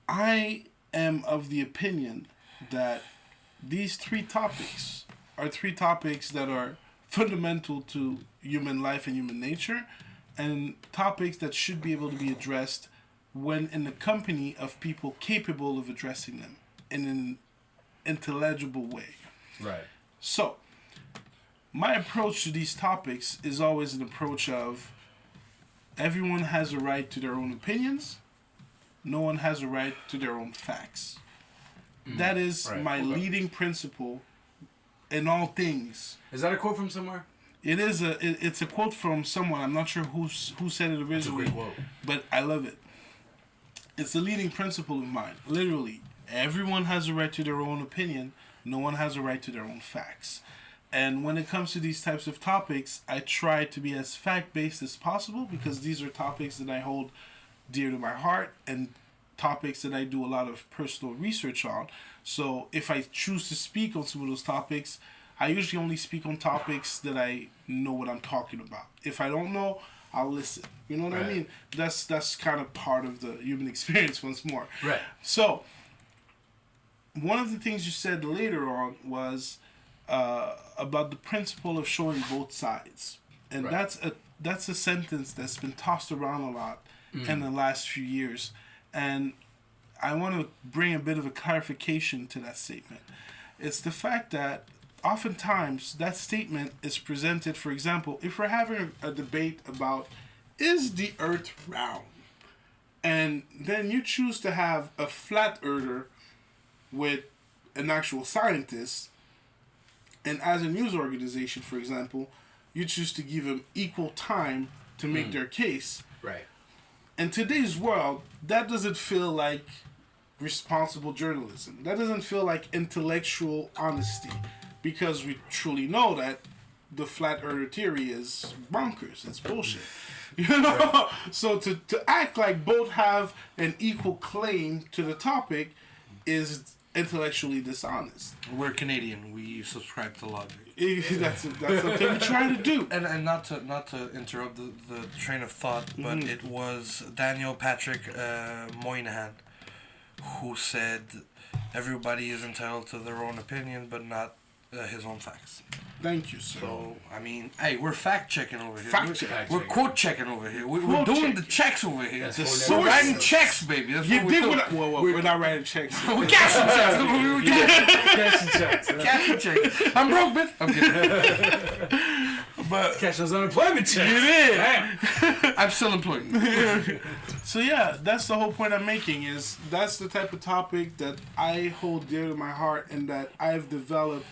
I am of the opinion that these 3 topics are 3 topics that are fundamental to human life and human nature, and topics that should be able to be addressed when in the company of people capable of addressing them in an intelligible way. Right. So, my approach to these topics is always an approach of everyone has a right to their own opinions. No one has a right to their own facts. That is my leading principle in all things. Is that a quote from somewhere? It's a quote from someone. I'm not sure who said it originally. It's a great quote. But I love it. It's a leading principle of mine. Literally, everyone has a right to their own opinion. No one has a right to their own facts. And when it comes to these types of topics, I try to be as fact-based as possible, because these are topics that I hold dear to my heart and topics that I do a lot of personal research on. So if I choose to speak on some of those topics, I usually only speak on topics that I know what I'm talking about. If I don't know, I'll listen. You know what I mean? That's kind of part of the human experience once more. Right. So, one of the things you said later on was about the principle of showing both sides. And that's a sentence that's been tossed around a lot in the last few years. And I want to bring a bit of a clarification to that statement. It's the fact that oftentimes that statement is presented, for example, if we're having a debate about, is the earth round? And then you choose to have a flat earther with an actual scientist, and as a news organization, for example, you choose to give them equal time to make their case. Right. In today's world, that doesn't feel like responsible journalism. That doesn't feel like intellectual honesty, because we truly know that the flat earther theory is bonkers. It's bullshit. You know? Right. So to act like both have an equal claim to the topic is intellectually dishonest. We're Canadian. We subscribe to logic. That's something we try to do. And not to interrupt the train of thought, but it was Daniel Patrick Moynihan who said everybody is entitled to their own opinion, but not his own facts. Thank you, sir. So, I mean, hey, we're fact-checking over here. We're quote-checking over here. We're doing the checks over here. We're writing checks, baby. That's what we're doing. We're not writing checks. We're cashing checks. Cashing checks. I'm broke, bitch. I'm kidding. But cash those unemployment checks. You did. I'm still employed. So yeah, that's the whole point I'm making, is that's the type of topic that I hold dear to my heart and that I've developed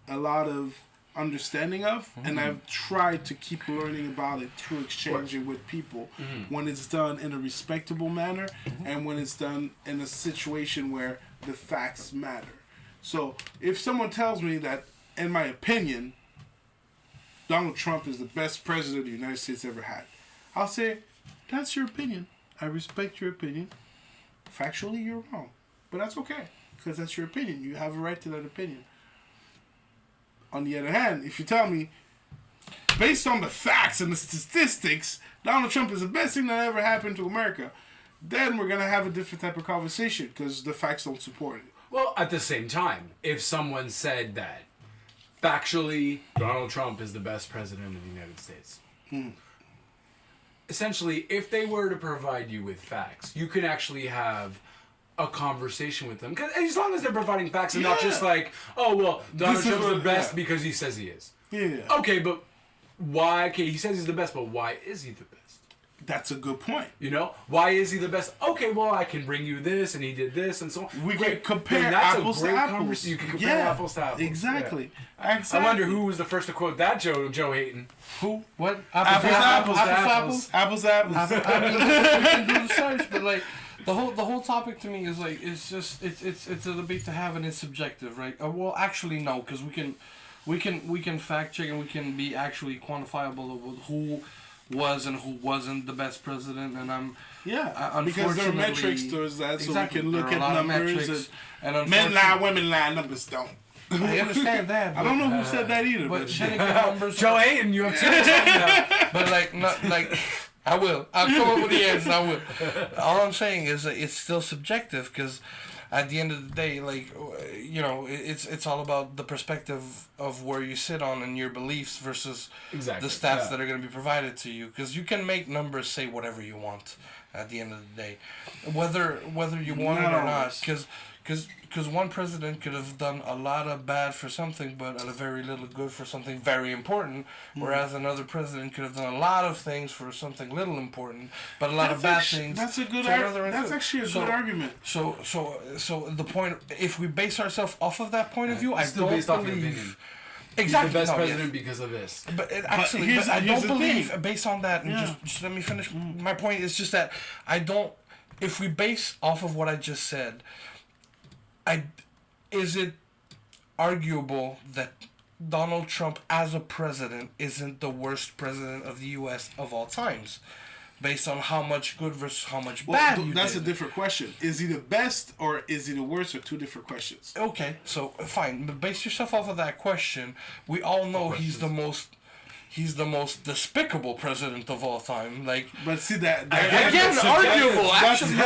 a lot of understanding of, and I've tried to keep learning about it through exchanging with people when it's done in a respectable manner and when it's done in a situation where the facts matter. So if someone tells me that, in my opinion, Donald Trump is the best president the United States ever had, I'll say, that's your opinion. I respect your opinion. Factually, you're wrong. But that's okay, because that's your opinion. You have a right to that opinion. On the other hand, if you tell me, based on the facts and the statistics, Donald Trump is the best thing that ever happened to America, then we're gonna have a different type of conversation because the facts don't support it. Well, at the same time, if someone said that factually Donald Trump is the best president of the United States, essentially, if they were to provide you with facts, you can actually have a conversation with them. 'Cause as long as they're providing facts and not just like, oh, well, Donald Trump's the best because he says he is. Yeah. Okay, but why? Okay, he says he's the best, but why is he the best? That's a good point. You know, why is he the best? Okay, well, I can bring you this, and he did this, and so on. We Great. can compare Then that's apples a to great apples. conversation. You can compare apples to apples. Exactly. Yeah. Exactly. I wonder who was the first to quote that Joe Hayton. Who? What? Apples to apples. Apples. Apples to apples. I mean, we can do the search, but like the whole topic to me is like it's a debate to have and it's subjective, right? Well, actually no, because we can fact check and we can be actually quantifiable of who was and who wasn't the best president, and because there are metrics towards that, so we can look at numbers and men lie, women lie, numbers don't. I understand that. I don't know who said that either, but numbers. Joe Hayton, you have to. But like. I will. I'll come up with the answer. I will. All I'm saying is that it's still subjective because at the end of the day, like, you know, it's all about the perspective of where you sit on and your beliefs versus the stats that are going to be provided to you. Because you can make numbers say whatever you want at the end of the day, whether you want it or not. Because one president could have done a lot of bad for something, but a very little good for something very important, whereas another president could have done a lot of things for something little important, but a lot of bad things. That's a good argument. That's actually a good argument. So the point, if we base ourselves off of that point of view, I don't believe. Exactly. He's the best president because of this. But I don't believe, based on that, and just let me finish. My point is just that I don't. If we base off of what I just said, is it arguable that Donald Trump as a president isn't the worst president of the U.S. of all times? Based on how much good versus how much bad you did. That's a different question. Is he the best or is he the worst, or two different questions? Okay, so fine. But base yourself off of that question. We all know he's the most despicable president of all time. Like, but see that again, arguable. Actually,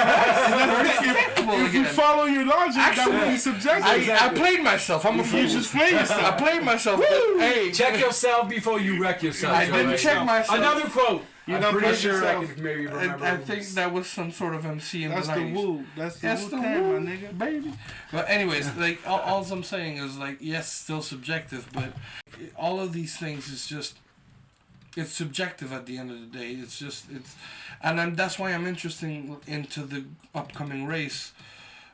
if you follow your logic, that would be subjective. I played myself. I'm a fool. You just played yourself. I played myself. But, hey, check yourself before you wreck yourself. I didn't check myself. Another quote. I'm pretty sure I can maybe remember. I think that was some sort of MC in That's the 90s. the woo. That's the woo, my nigga. Baby. But anyways, like all I'm saying is like, yes, still subjective, but all of these things is just, it's subjective at the end of the day. And that's why I'm interested into the upcoming race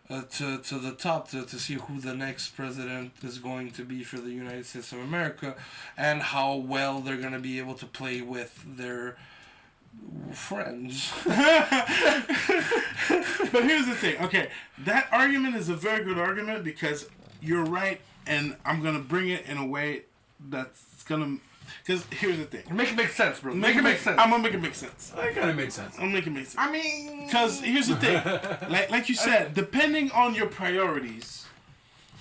to the top to see who the next president is going to be for the United States of America, and how well they're going to be able to play with their friends. But here's the thing. Okay, that argument is a very good argument because you're right, and I'm going to bring it in a way that's going to... Because here's the thing. Make it make sense, bro. Make it make sense. I'm going to make it make sense. That kind of makes sense. I'm going to make it make sense. I mean... Because here's the thing. Like you said, depending on your priorities,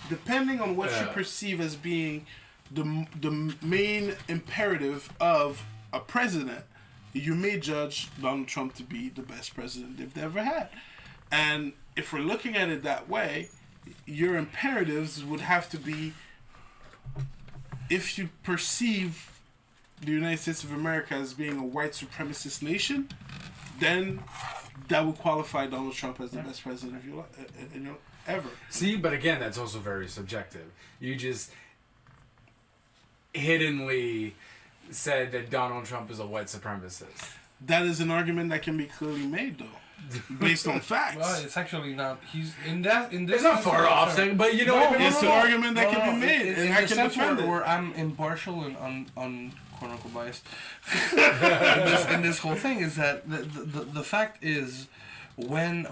depending on what you perceive as being the main imperative of a president, you may judge Donald Trump to be the best president they've ever had. And if we're looking at it that way, your imperatives would have to be, if you perceive the United States of America as being a white supremacist nation, then that would qualify Donald Trump as the best president ever. See, but again, that's also very subjective. You just hiddenly said that Donald Trump is a white supremacist. That is an argument that can be clearly made, though, based on facts. Well, it's actually not. He's in this. It's not far off, but you know, it's an argument that can be made, and I can defend it. Where I'm impartial and on quote unquote biased in this whole thing is that the fact is, when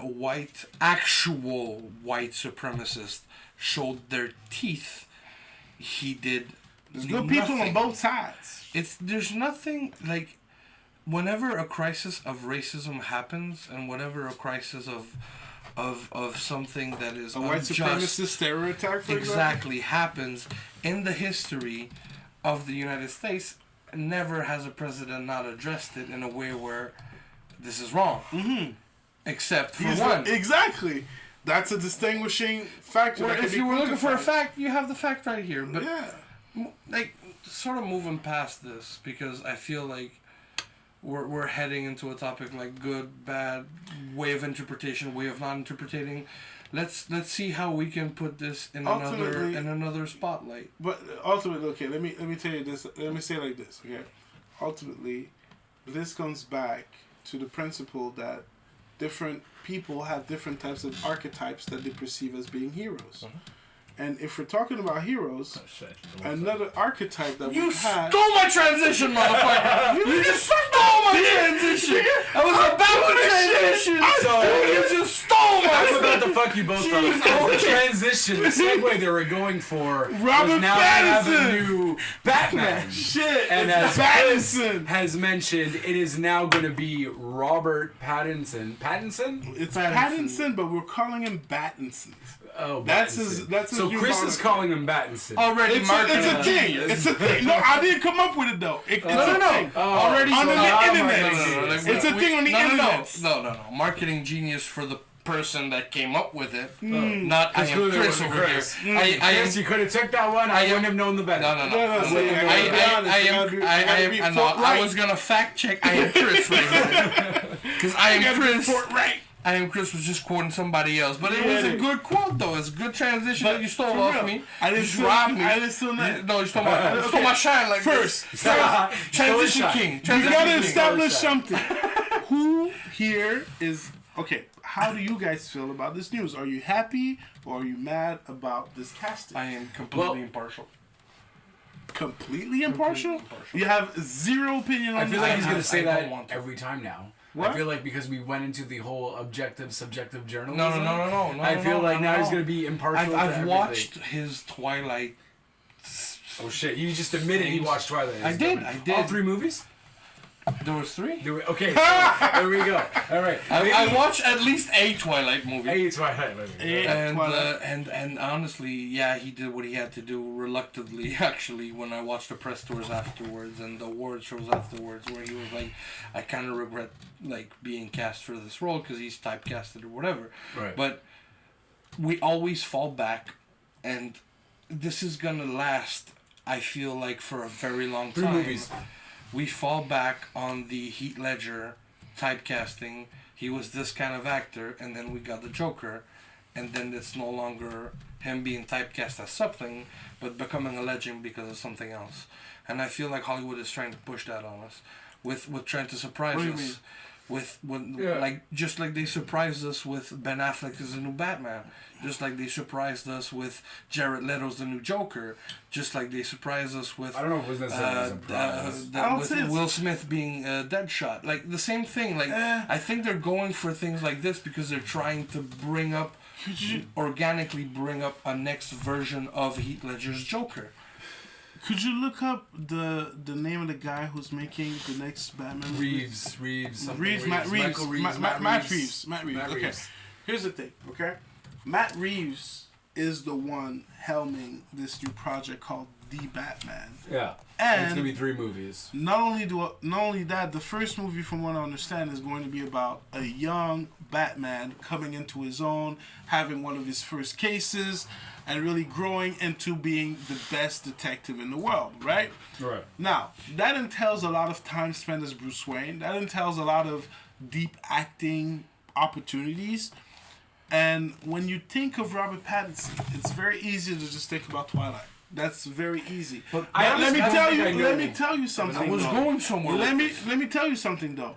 actual white supremacists showed their teeth, he did. There's good people on both sides. There's nothing like, whenever a crisis of racism happens, and whenever a crisis of something that is a white supremacist terror attack, for example, happens in the history of the United States, never has a president not addressed it in a way where this is wrong. Mm-hmm. except for one. Exactly. That's a distinguishing factor. Well, if you were looking for a fact, you have the fact right here. But like, sort of moving past this, because I feel like we're heading into a topic like good, bad, way of interpretation, way of not interpreting. Let's see how we can put this in another spotlight. But ultimately, okay, let me tell you this. Let me say it like this, okay? Ultimately, this comes back to the principle that different people have different types of archetypes that they perceive as being heroes. And if we're talking about heroes, another archetype that you we had... stole my transition, motherfucker! You just stole my transition! I was about to transition! You just stole my... I'm about to fuck you both up. The transition, the segue they were going for Robert was now Pattinson! have a new Batman. Shit, And it's as Chris Pattinson! has mentioned, it is now going to be Robert Pattinson. Pattinson? It's Pattinson, but we're calling him Battinson. Oh, That's Pattinson. his. That's his. So Chris is calling him Battinson. Already It's a thing. It's a thing. No, I didn't come up with it though. It's a thing. Already on the internet. No. It's a thing on the internet. No. Marketing genius for the person that came up with it. Not I am Chris over here. Chris, you could have took that one. I wouldn't have known the better. I was gonna fact check. I am Chris right here. Because I am Chris. Right. I am Chris was just quoting somebody else, but it was a good quote though. It's a good transition that you stole off me. I didn't steal me. I didn't steal that. No, you stole my shine like First, transition king. You gotta establish something. Who here is okay? How do you guys feel about this news? Are you happy or are you mad about this casting? I am completely impartial. Completely impartial? You have zero opinion on I feel like he's gonna say that want to. every time now. What? I feel like because we went into the whole objective, subjective journalism. No. I feel like now he's gonna be impartial. I've watched his Twilight. Oh shit! You just admitted he watched Twilight. I did. All 3 movies? There was 3. Okay, so there we go. All right. I watched at least a Twilight movie. A Twilight movie. And honestly, yeah, he did what he had to do reluctantly. Actually, when I watched the press tours afterwards and the award shows afterwards, where he was like, "I kind of regret like being cast for this role because he's typecasted or whatever." Right. But we always fall back, and this is gonna last. I feel like for a very long time. 3 movies. We fall back on the Heath Ledger typecasting. He was this kind of actor, and then we got the Joker, and then it's no longer him being typecast as something, but becoming a legend because of something else. And I feel like Hollywood is trying to push that on us, with trying to surprise us, like just like they surprised us with Ben Affleck as the new Batman, just like they surprised us with Jared Leto's the new Joker, just like they surprised us with I don't know if it was necessarily with Will Smith being Deadshot, like the same thing. Like I think they're going for things like this because they're trying to organically bring up a next version of Heath Ledger's Joker. Could you look up the name of the guy who's making the next Batman movie? Matt Reeves. Okay. Here's the thing, okay? Matt Reeves is the one helming this new project called The Batman. Yeah. And it's gonna be 3 movies. Not only that, the first movie, from what I understand, is going to be about a young Batman coming into his own, having one of his first cases, and really growing into being the best detective in the world, right? Right. Now, that entails a lot of time spent as Bruce Wayne. That entails a lot of deep acting opportunities. And when you think of Robert Pattinson, it's very easy to just think about Twilight. That's very easy. But let me tell you something. I was going somewhere. Let me tell you something though.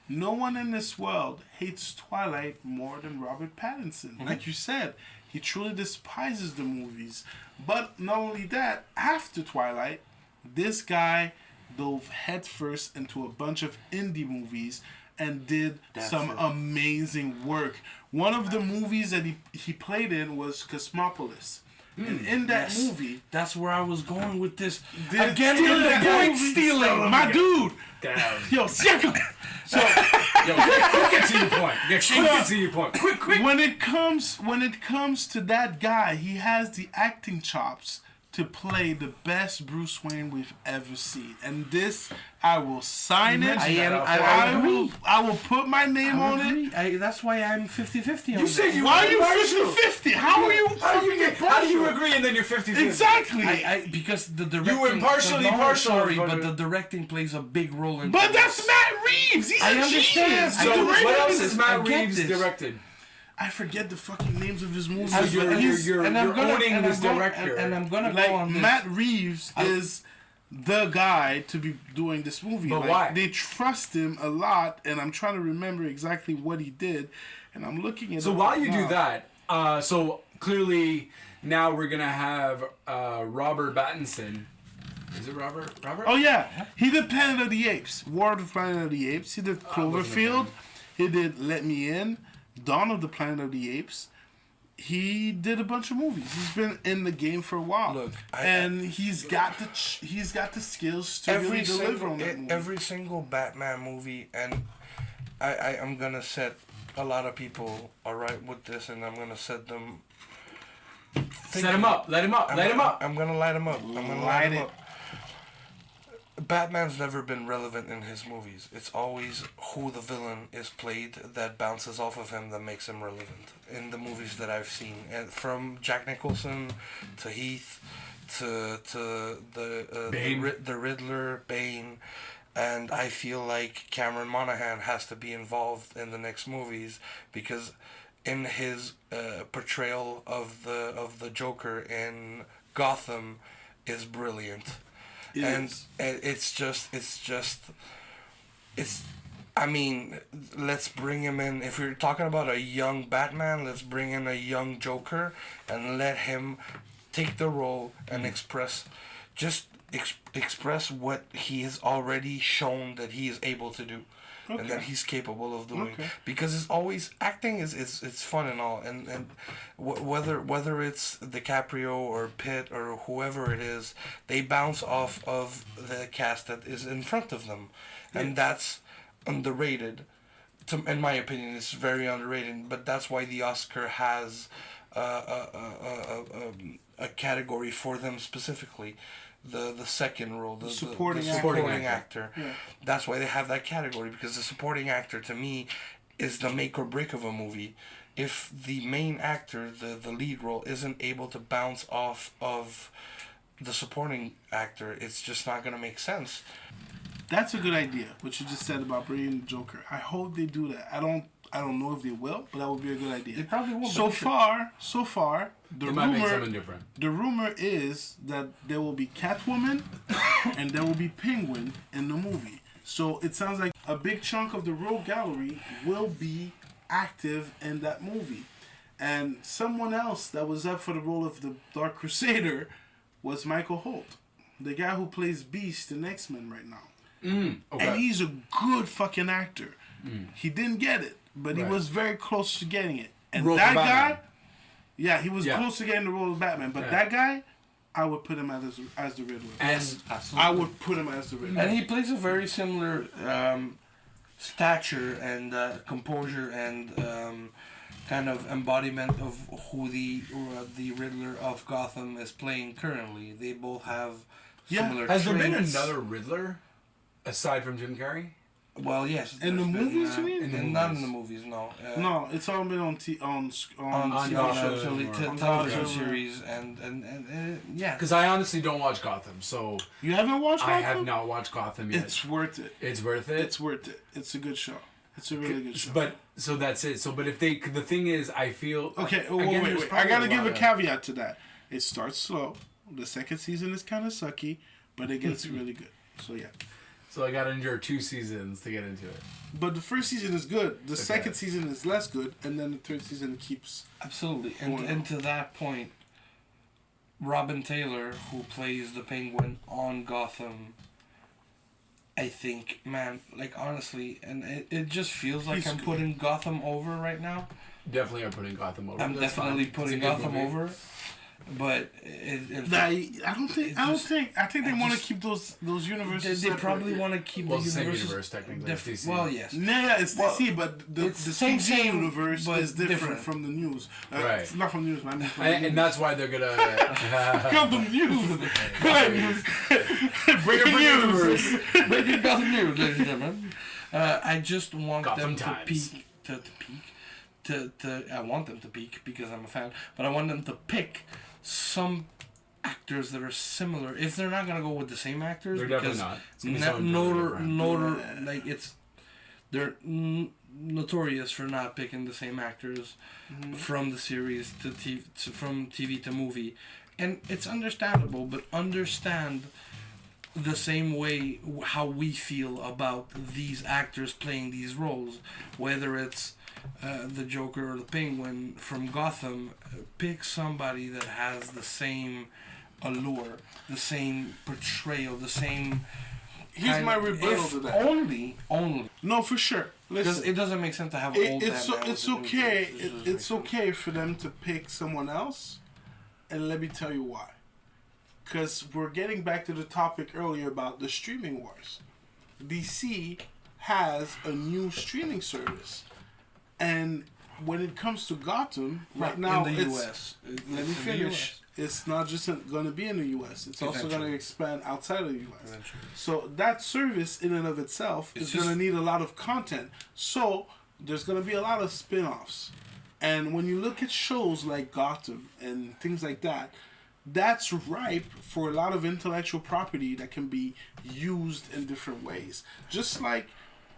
No one in this world hates Twilight more than Robert Pattinson. Mm-hmm. Like you said, he truly despises the movies. But not only that, after Twilight, this guy dove headfirst into a bunch of indie movies and did some amazing work. One of the movies that he played in was Cosmopolis. And in that movie... That's where I was going with this. Stealing. My dude. Damn. Yo, Siaka. So, quick get to your point. Quick. When it comes to that guy, he has the acting chops to to play the best Bruce Wayne we've ever seen, and this I will sign it. I will put my name on it. That's why I'm 50-50 on You said you why are you 50-50? How are you? How do you agree and then you're 50-50? Exactly. Because the directing. You impartially partial. Sorry, but the directing plays a big role in. But that's Matt Reeves. He's a understand. genius. So what else has Matt Reeves directed? I forget the fucking names of his movies. So you're owning this director. And I'm gonna like go on this. Matt Reeves is the guy to be doing this movie. But like, why? They trust him a lot, and I'm trying to remember exactly what he did, and I'm looking at. So while you do that, so clearly now we're gonna have Robert Pattinson. Is it Robert? Oh yeah, he did Planet of the Apes, War of the Planet of the Apes. He did Cloverfield. He did Let Me In. Dawn of the Planet of the Apes. He did a bunch of movies. He's been in the game for a while. Look, he's got the skills to really deliver on that movie. Every single Batman movie, and I'm gonna set a lot of people alright with this, and I'm gonna set them. Set him up. Let him up. Let him up. I'm gonna light him up. I'm gonna light him up. Batman's never been relevant in his movies. It's always who the villain is played that bounces off of him that makes him relevant in the movies that I've seen. And from Jack Nicholson to Heath to the Riddler, Bane, and I feel like Cameron Monaghan has to be involved in the next movies because in his portrayal of the Joker in Gotham is brilliant. I mean, let's bring him in. If you're talking about a young Batman, let's bring in a young Joker and let him take the role and express what he has already shown that he is able to do. Okay. And that he's capable of doing, because it's always acting is fun and all, and whether it's DiCaprio or Pitt or whoever it is, they bounce off of the cast that is in front of them, and that's underrated. In my opinion, it's very underrated. But that's why the Oscar has a category for them specifically. The second role, the supporting actor. Yeah. That's why they have that category, because the supporting actor to me is the make or break of a movie. If the main actor, the lead role, isn't able to bounce off of the supporting actor, it's just not going to make sense. That's a good idea, what you just said about bringing the Joker. I hope they do that. I don't know if they will, but that would be a good idea. They probably will. So far, the rumor is that there will be Catwoman and there will be Penguin in the movie. So it sounds like a big chunk of the Rogue Gallery will be active in that movie. And someone else that was up for the role of the Dark Crusader was Michael Holt, the guy who plays Beast in X-Men right now. And he's a good fucking actor. He didn't get it, but he was very close to getting it. And that guy, he was close to getting the role of Batman. But that guy, I would put him as the Riddler. I would put him as the Riddler. And he plays a very similar stature and composure and kind of embodiment of who the Riddler of Gotham is playing currently. They both have similar traits. Has there been another Riddler aside from Jim Carrey? Well, yes. In the movies, you mean? Not in the movies, no. No, it's all been on television series and yeah. Because I honestly don't watch Gotham, so you haven't watched Gotham? I have not watched Gotham yet. It's worth it. It's worth it. It's worth it. It's a good show. It's a really good show. But so that's it. So, but if the thing is, I feel okay. Wait. I gotta give a caveat to that. It starts slow. The second season is kind of sucky, but it gets really good. So yeah. So I gotta endure 2 seasons to get into it. But the first season is good. The second season is less good, and then the third season keeps absolutely. And to that point, Robin Taylor, who plays the Penguin on Gotham, I think, man, like honestly, and it just feels like I'm putting Gotham over right now. Definitely, I'm putting Gotham over. I'm definitely putting Gotham over. But I think they want to keep those universes. They probably want to keep the universes universe technically. different. Well, yes. Yeah, it's DC, but the same universe is different from the news. Right. It's not from the news, man. And that's why they're gonna come from the news. Breaking news. Breaking Gotham news, ladies and gentlemen. I just want Gotham them to Times. peak. I want them to peak because I'm a fan, but I want them to pick some actors that are similar. If they're not gonna go with the same actors, they're because definitely not. They're notorious for not picking the same actors from the series from TV to movie, and it's understandable. But understand the same way how we feel about these actors playing these roles, whether it's the Joker or the Penguin from Gotham. Pick somebody that has the same allure, the same portrayal, the same. Here's my rebuttal to that. Only. No, for sure. Because it doesn't make sense to have old. It's okay. It's okay for them to pick someone else, and let me tell you why. Because we're getting back to the topic earlier about the streaming wars. DC has a new streaming service, and when it comes to Gotham, right now in the U.S. Let me finish. It's not just going to be in the U.S. It's also going to expand outside of the U.S. Eventually. So that service in and of itself is going to need a lot of content. So there's going to be a lot of spin-offs. And when you look at shows like Gotham and things like that, that's ripe for a lot of intellectual property that can be used in different ways. Just like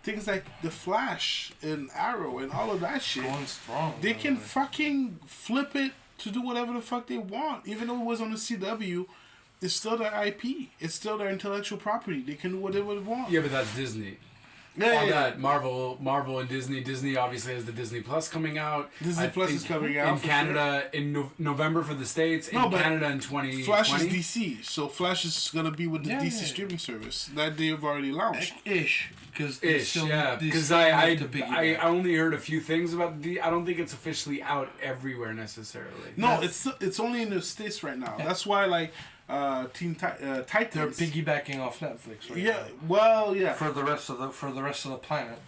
things like The Flash and Arrow and all of that shit. Going strong. They can fucking flip it to do whatever the fuck they want. Even though it was on the CW, it's still their IP. It's still their intellectual property. They can do whatever they want. Yeah, but that's Disney. That Marvel and Disney. Disney obviously has the Disney Plus coming out. Disney Plus is coming out in Canada in November for the States. In Canada in 2020. Flash is DC, so Flash is gonna be with the DC streaming service that they have already launched. Because I only heard a few things about I don't think it's officially out everywhere necessarily. No, it's only in the States right now. That's why Teen Titans. They're piggybacking off Netflix, right? Yeah, well, yeah. For the rest of the planet,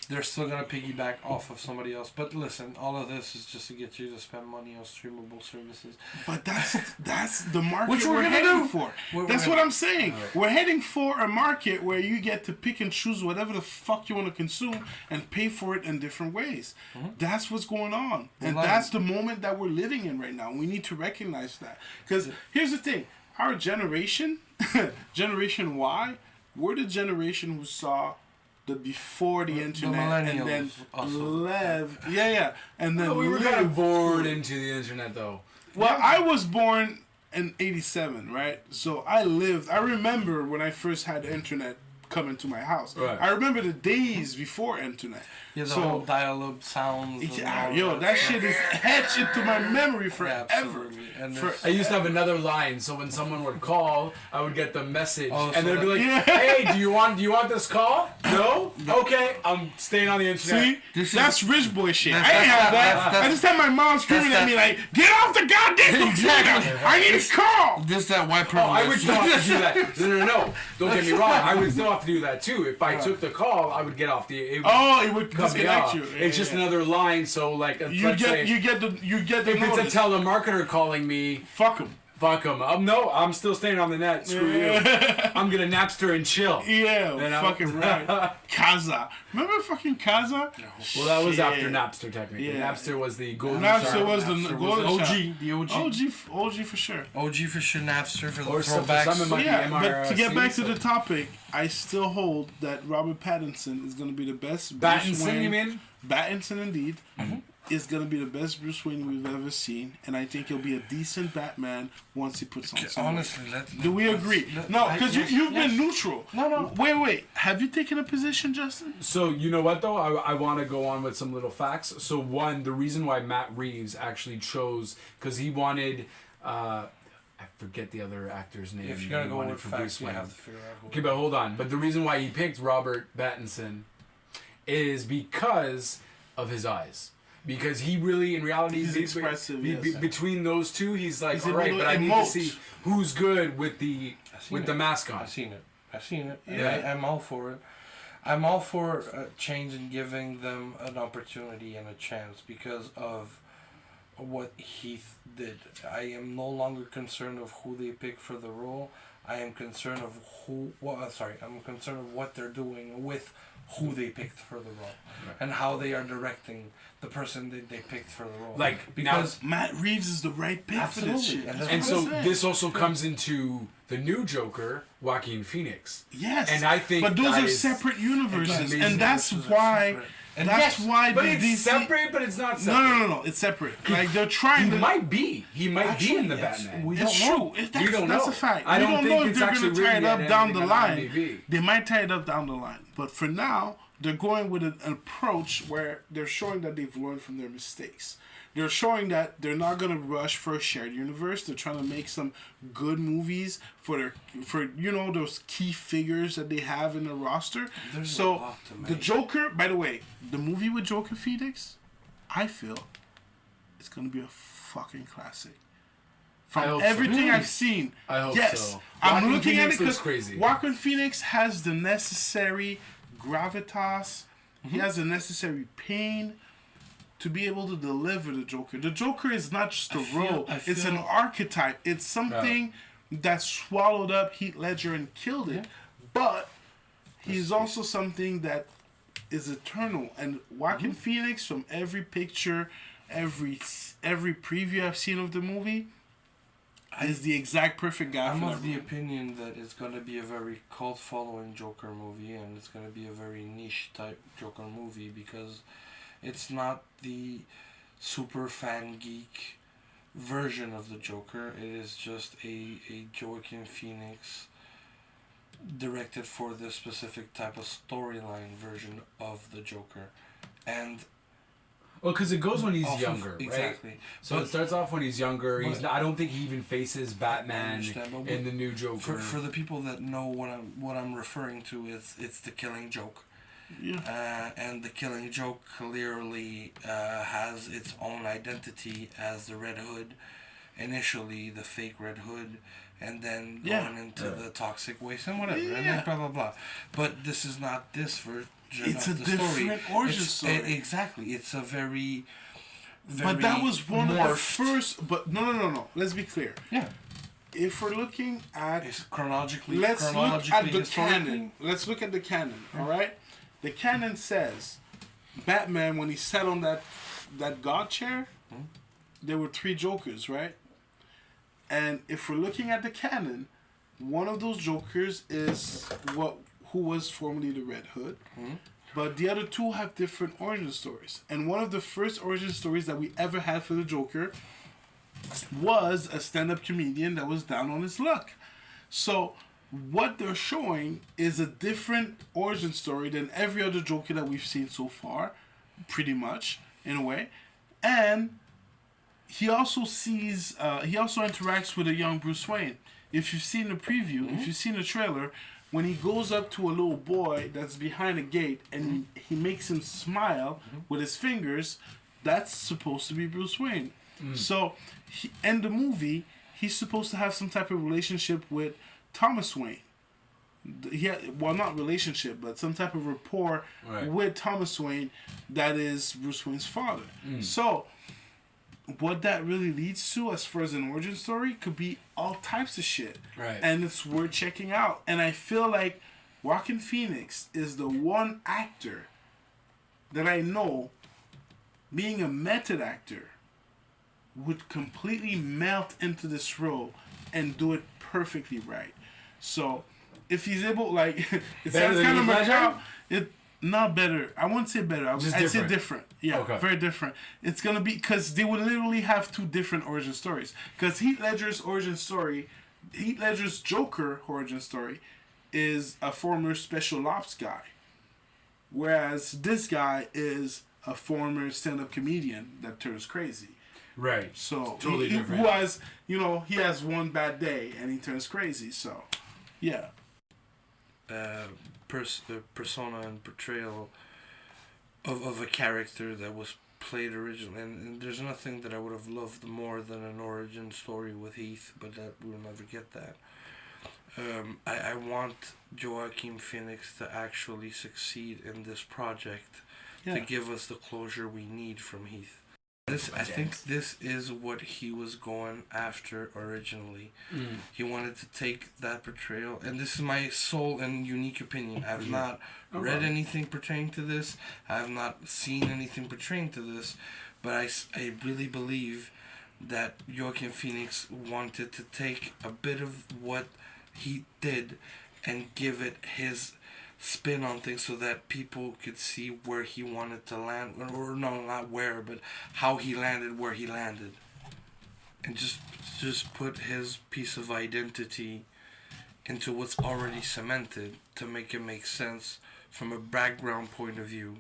they're still gonna piggyback off of somebody else. But listen, all of this is just to get you to spend money on streamable services. But that's the market which we're heading for. That's what I'm saying. Right. We're heading for a market where you get to pick and choose whatever the fuck you want to consume and pay for it in different ways. Mm-hmm. That's what's going on, and that's the moment that we're living in right now. We need to recognize that. Because here's the thing. Our generation, Generation Y, we're the generation who saw the before the internet and then and then we were kind of born into the internet though. Well, I was born in '87, right? So I remember when I first had the internet come into my house. Right. I remember the days before internet. Yeah, the whole dial-up sounds. That shit is etched into my memory forever. And I used to have another line, so when someone would call, I would get the message, and they'd be like, Yeah. "Hey, do you want this call? No? Okay, I'm staying on the internet." See, that's rich boy shit. I ain't have that. I just had my mom screaming at me like, "Get off the goddamn computer! I need a call." This that white privilege. I would still have to do that. No. Don't get me wrong. I would still have to do that too. If I took the call, I would get off the. It would disconnect you. It's just another line. So like, you get the if it's a telemarketer calling me, fuck him. No, I'm still staying on the net. Screw you. I'm gonna Napster and chill. Yeah, fucking right. Kaza. Remember fucking Kaza? Well, that was after Napster, technically. Yeah. Napster was the golden Napster was the golden OG. The OG. OG for sure. OG for sure. Napster for the throwbacks. But to get back to the topic, I still hold that Robert Pattinson is going to be the best Bruce Wayne. You mean? Pattinson, indeed. Mm-hmm. Is going to be the best Bruce Wayne we've ever seen, and I think he'll be a decent Batman once he puts on some honestly, do we agree? No, because you've been neutral. No. Wait. Have you taken a position, Justin? So, you know what, though? I want to go on with some little facts. So, one, the reason why Matt Reeves actually chose, because he wanted... I forget the other actor's name. If you're going to go with facts, you have to figure out who... Okay, but hold on. But the reason why he picked Robert Pattinson is because of his eyes. because he really, in reality, he's expressive. Between those two, he's like, he's all right, but I need to see who's good with the mask on. I've seen it. Yeah. I'm all for it. I'm all for change and giving them an opportunity and a chance because of what Heath did. I am no longer concerned of who they pick for the role. I am concerned of I'm concerned of what they're doing with who they picked for the role, and how they are directing the person that they picked for the role. Like, because Matt Reeves is the right pick for this shit. And so this also comes into the new Joker, Joaquin Phoenix. Yes, and I think, but those are separate universes, and that's why. And that's why but it's DC, separate, but it's not separate. No, it's separate. Like they're trying. He might be in the Batman. It's true. That's a fact. I don't know if they're going to tie it up down the line. They might tie it up down the line, but for now, they're going with an approach where they're showing that they've learned from their mistakes. They're showing that they're not going to rush for a shared universe. They're trying to make some good movies for those key figures that they have in the roster. There's so the Joker, by the way, the movie with Joker Phoenix, I feel it's going to be a fucking classic. From everything I've seen, I hope so. I'm looking at it because Joaquin Phoenix has the necessary gravitas. He has the necessary pain to be able to deliver the Joker. The Joker is not just a role. It's an archetype. It's something that swallowed up Heath Ledger and killed it. But he's also something that is eternal. And Joaquin Phoenix, from every picture, every preview I've seen of the movie, is the exact perfect guy. I'm of the opinion that it's going to be a very cult following Joker movie, and it's going to be a very niche type Joker movie because it's not the super fan geek version of the Joker. It is just a Joaquin Phoenix directed for this specific type of storyline version of the Joker. And because it goes when he's younger, right? Exactly. So it starts off when he's younger. I don't think he even faces Batman in the new Joker. For the people that know what I'm referring to, it's the Killing Joke. Yeah. And the Killing Joke clearly has its own identity as the Red Hood, initially the fake Red Hood, and then going into the toxic waste and whatever, and then blah blah blah. But this is not this version. It's a different origin story. Exactly, it's a very. But that was one of the first. But no. Let's be clear. Yeah. If we're looking at chronologically, let's look at the canon. Let's look at the canon. All right. The canon says Batman, when he sat on that God chair, there were 3 Jokers, right? And if we're looking at the canon, one of those Jokers is who was formerly the Red Hood, but the other 2 have different origin stories. And one of the first origin stories that we ever had for the Joker was a stand-up comedian that was down on his luck. So what they're showing is a different origin story than every other Joker that we've seen so far, pretty much, in a way. And he also interacts with a young Bruce Wayne. If you've seen the preview, if you've seen the trailer, when he goes up to a little boy that's behind a gate and he makes him smile with his fingers, that's supposed to be Bruce Wayne. So, in the movie, he's supposed to have some type of relationship with Thomas Wayne. Not relationship, but some type of rapport with Thomas Wayne that is Bruce Wayne's father. So, what that really leads to, as far as an origin story, could be all types of shit. Right. And it's worth checking out. And I feel like Joaquin Phoenix is the one actor that I know, being a method actor, would completely melt into this role and do it perfectly right. So, if he's able, it sounds kind of macabre. Not better. I wouldn't say better. I'd say different. Yeah, very different. It's going to be, because they would literally have 2 different origin stories. Because Heath Ledger's Joker origin story is a former special ops guy. Whereas this guy is a former stand-up comedian that turns crazy. Right. So, totally different. He has one bad day and he turns crazy. So, yeah. Persona and portrayal of a character that was played originally, and there's nothing that I would have loved more than an origin story with Heath, but that we'll never get that. I want Joaquin Phoenix to actually succeed in this project to give us the closure we need from Heath. I think this is what he was going after originally. He wanted to take that portrayal, and this is my sole and unique opinion. I've not read anything pertaining to this. I have not seen anything pertaining to this, but I really believe that Joaquin Phoenix wanted to take a bit of what he did and give it his spin on things so that people could see where he wanted to land, or no, not where, but how he landed where he landed, and just put his piece of identity into what's already cemented to make it make sense from a background point of view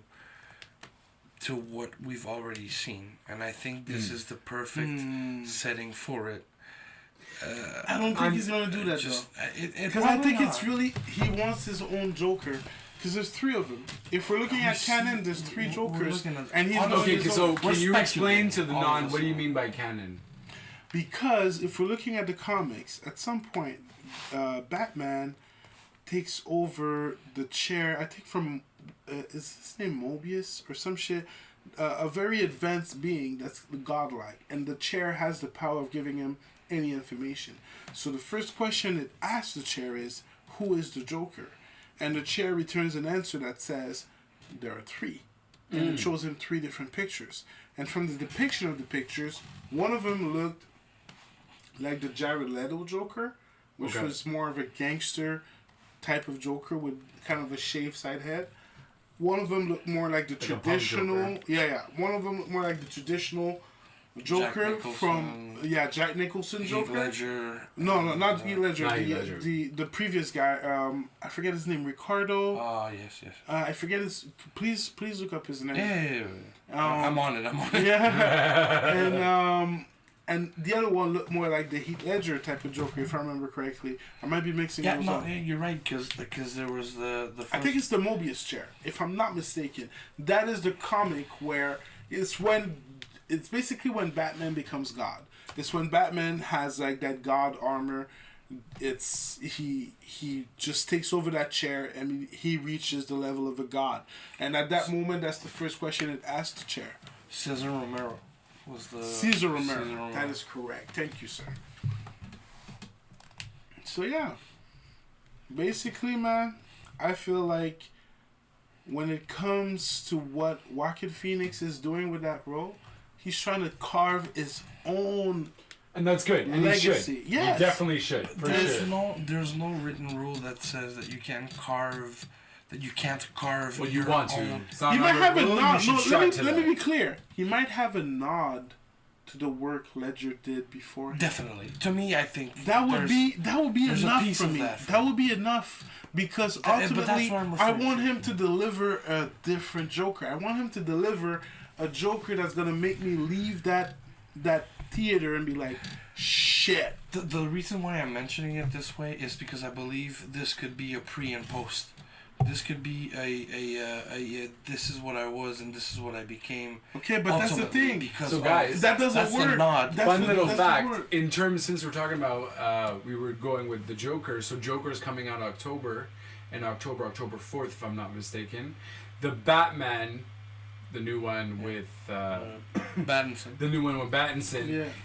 to what we've already seen. And I think this is the perfect setting for it. I don't think he's gonna do that though. Because I think it's really, he wants his own Joker. Because there's 3 of them. If we're looking at canon, there's 3 Jokers, and he's okay. So can you explain to the non? what do you mean by canon? Because if we're looking at the comics, at some point, Batman takes over the chair. I think from is his name Mobius or some shit. A very advanced being that's godlike, and the chair has the power of giving him any information. So the first question it asks the chair is, who is the Joker? And the chair returns an answer that says, there are 3. And it shows him 3 different pictures. And from the depiction of the pictures, one of them looked like the Jared Leto Joker, which was more of a gangster type of Joker with kind of a shaved side head. One of them looked more like the traditional... One of them looked more like the traditional Joker from Jack Nicholson Joker. Heath Ledger. No, not Heath Ledger. Not Heath Ledger. The previous guy. I forget his name. Ricardo. Oh yes. I forget his. Please look up his name. Yeah. I'm on it. Yeah. And the other one looked more like the Heath Ledger type of Joker, if I remember correctly. I might be mixing those up. Yeah, you're right, because there was the first... I think it's the Mobius chair, if I'm not mistaken. That is the comic where it's basically when Batman becomes God. It's when Batman has like that God armor. It's he just takes over that chair and he reaches the level of a god. And at that moment, that's the first question it asks the chair. Cesar Romero was the... Cesar Romero. That is correct. Thank you, sir. So yeah, basically, man, I feel like when it comes to what Joaquin Phoenix is doing with that role, he's trying to carve his own, and that's good. And legacy. He should. Yes. He definitely should. There's no written rule that says that you can't carve what you want to. He might have a nod. Let me be clear. He might have a nod to the work Ledger did before. Definitely. To me, I think that would be enough for me. That would be enough. Because ultimately, I want him to deliver a different Joker. I want him to deliver a Joker that's gonna make me leave that theater and be like, shit. The reason why I'm mentioning it this way is because I believe this could be a pre and post. This could be a this is what I was and this is what I became. Okay, but that's the thing. Because so guys, that doesn't work. Fun little fact, in terms, since we're talking about, we were going with the Joker. So Joker is coming out October 4th, if I'm not mistaken. The Batman, the new one with Pattinson,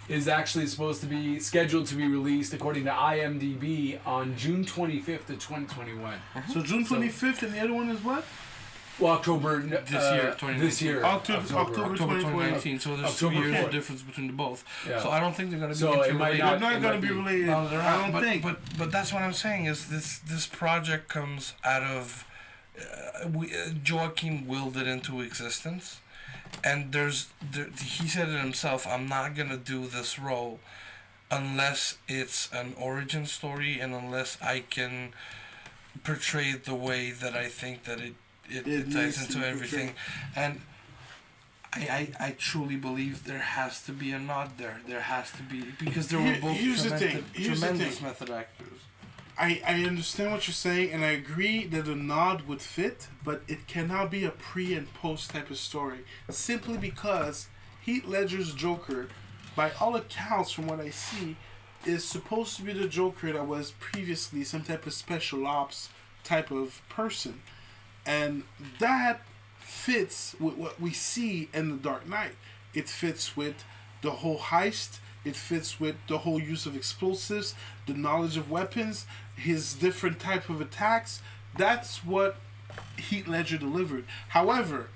is actually supposed to be scheduled to be released according to IMDb on June 25th of 2021. So June 25th, and the other one is what? Well, October this year. October 2019. So there's 2 years of difference between the both. Yeah. So I don't think they're going to be related. They're not going to be related. No, they're not. I don't think. But that's what I'm saying is this project comes out of Joaquin willed it into existence, and he said it himself. I'm not gonna do this role unless it's an origin story and unless I can portray it the way that I think that it ties into everything. And I truly believe there has to be a nod there. There has to be, because they were both tremendous method actors. I understand what you're saying, and I agree that a nod would fit, but it cannot be a pre and post type of story. Simply because Heath Ledger's Joker, by all accounts from what I see, is supposed to be the Joker that was previously some type of special ops type of person. And that fits with what we see in The Dark Knight. It fits with the whole heist. It fits with the whole use of explosives, the knowledge of weapons, his different type of attacks. That's what Heath Ledger delivered. However,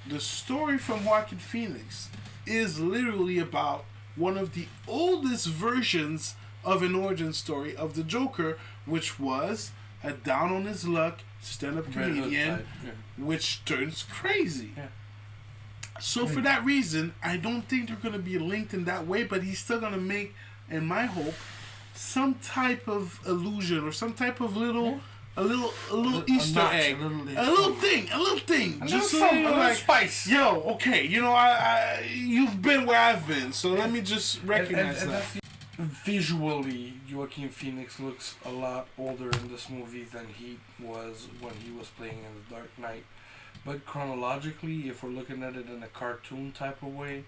the story from Joaquin Phoenix is literally about one of the oldest versions of an origin story of the Joker, which was a down on his luck stand-up comedian, which turns crazy. Yeah. So for that reason, I don't think they're going to be linked in that way, but he's still going to make, in my hope, some type of illusion or some type of little Easter egg, a little thing, just so something, like spice. Yo, okay, you know, I you've been where I've been, so let me just recognize that. Visually, Joaquin Phoenix looks a lot older in this movie than he was when he was playing in The Dark Knight. But chronologically, if we're looking at it in a cartoon type of way,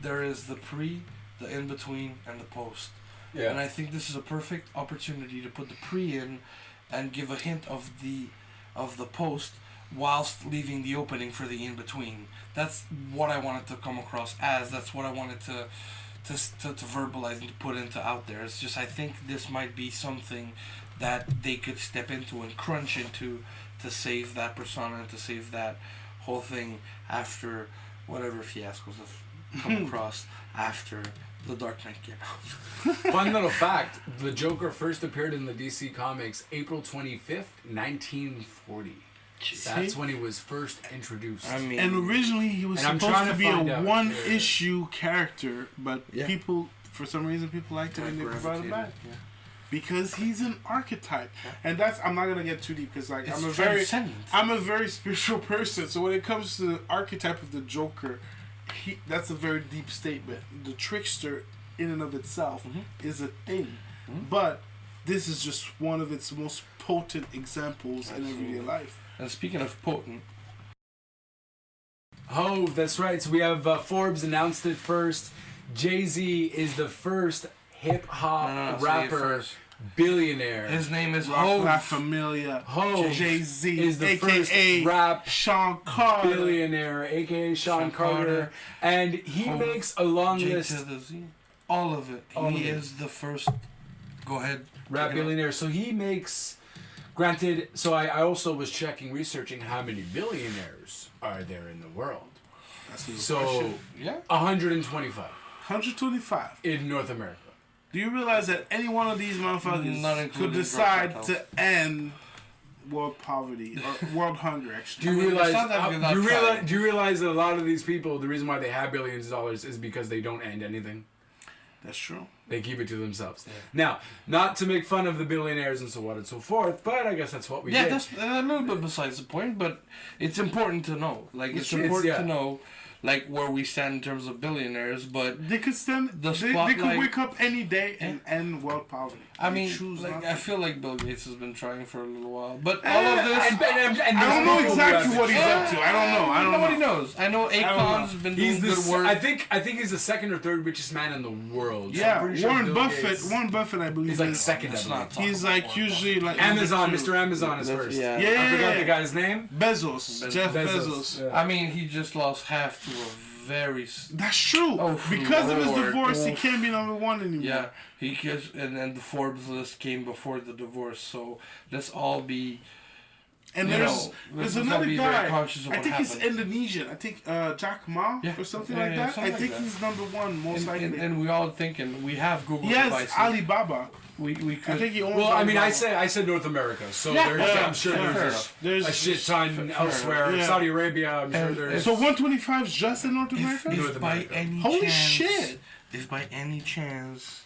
there is the pre, the in-between, and the post. Yeah. And I think this is a perfect opportunity to put the pre in and give a hint of the post whilst leaving the opening for the in-between. That's what I wanted to come across as. That's what I wanted to verbalize and to put into out there. It's just I think this might be something that they could step into and crunch into to save that persona and to save that whole thing after whatever fiascos have come across after The Dark Knight came out. Fun little fact, the Joker first appeared in the DC Comics April 25th, 1940. That's when he was first introduced. I mean, and originally he was supposed to be a one-issue character, but people, for some reason, people liked him and they brought him back. Yeah. Because he's an archetype, and that's I'm not gonna get too deep because like I'm a very spiritual person. So when it comes to the archetype of the Joker, that's a very deep statement. The trickster, in and of itself, is a thing, but this is just one of its most potent examples in everyday life. And speaking of potent, oh, that's right. So we have Forbes announced it first. Jay-Z is the first hip hop rapper. Billionaire. His name is La Familia. Jay-Z is the AKA first rap Sean Carter. Billionaire, aka Sean Carter. And he makes a long list. All of it. He is the first. Go ahead. Rap billionaire. So he makes. Granted, so I also was researching how many billionaires are there in the world. So, 125. 125. In North America. Do you realize that any one of these motherfuckers could decide to end world poverty or world hunger? Actually, do you realize that a lot of these people, the reason why they have billions of dollars is because they don't end anything? That's true. They keep it to themselves. Yeah. Now, not to make fun of the billionaires and so on and so forth, but I guess that's what we did. Yeah, that's a little bit besides the point, but it's important to know. Like, it's important to know, like, where we stand in terms of billionaires, but they could stand. They could wake up any day and end world poverty. I mean, like, I feel like Bill Gates has been trying for a little while, but all of this, and I don't know exactly what he's up to. I don't know. Nobody knows. I know Akon's been doing good work. I think he's the second or third richest man in the world. So yeah, Warren Buffett, I believe, he's like second. He's like usually like Amazon. Mr. Amazon is first. Yeah. I forgot the guy's name. Jeff Bezos. Yeah. I mean, he just lost half to a very. That's true. Because of his divorce, he can't be number one anymore. Yeah, and the Forbes list came before the divorce. So let's all be. And there's another guy. I think he's Indonesian. I think Jack Ma or something like that. I think he's number one most likely. And we all thinking we have Google devices. Yes, Alibaba. We could. I think he owns. Well, I mean, I said North America, so I'm sure there's a shit ton elsewhere. Yeah. Saudi Arabia, I'm sure there's. So 125 is just in North America. If by any holy chance, shit! If by any chance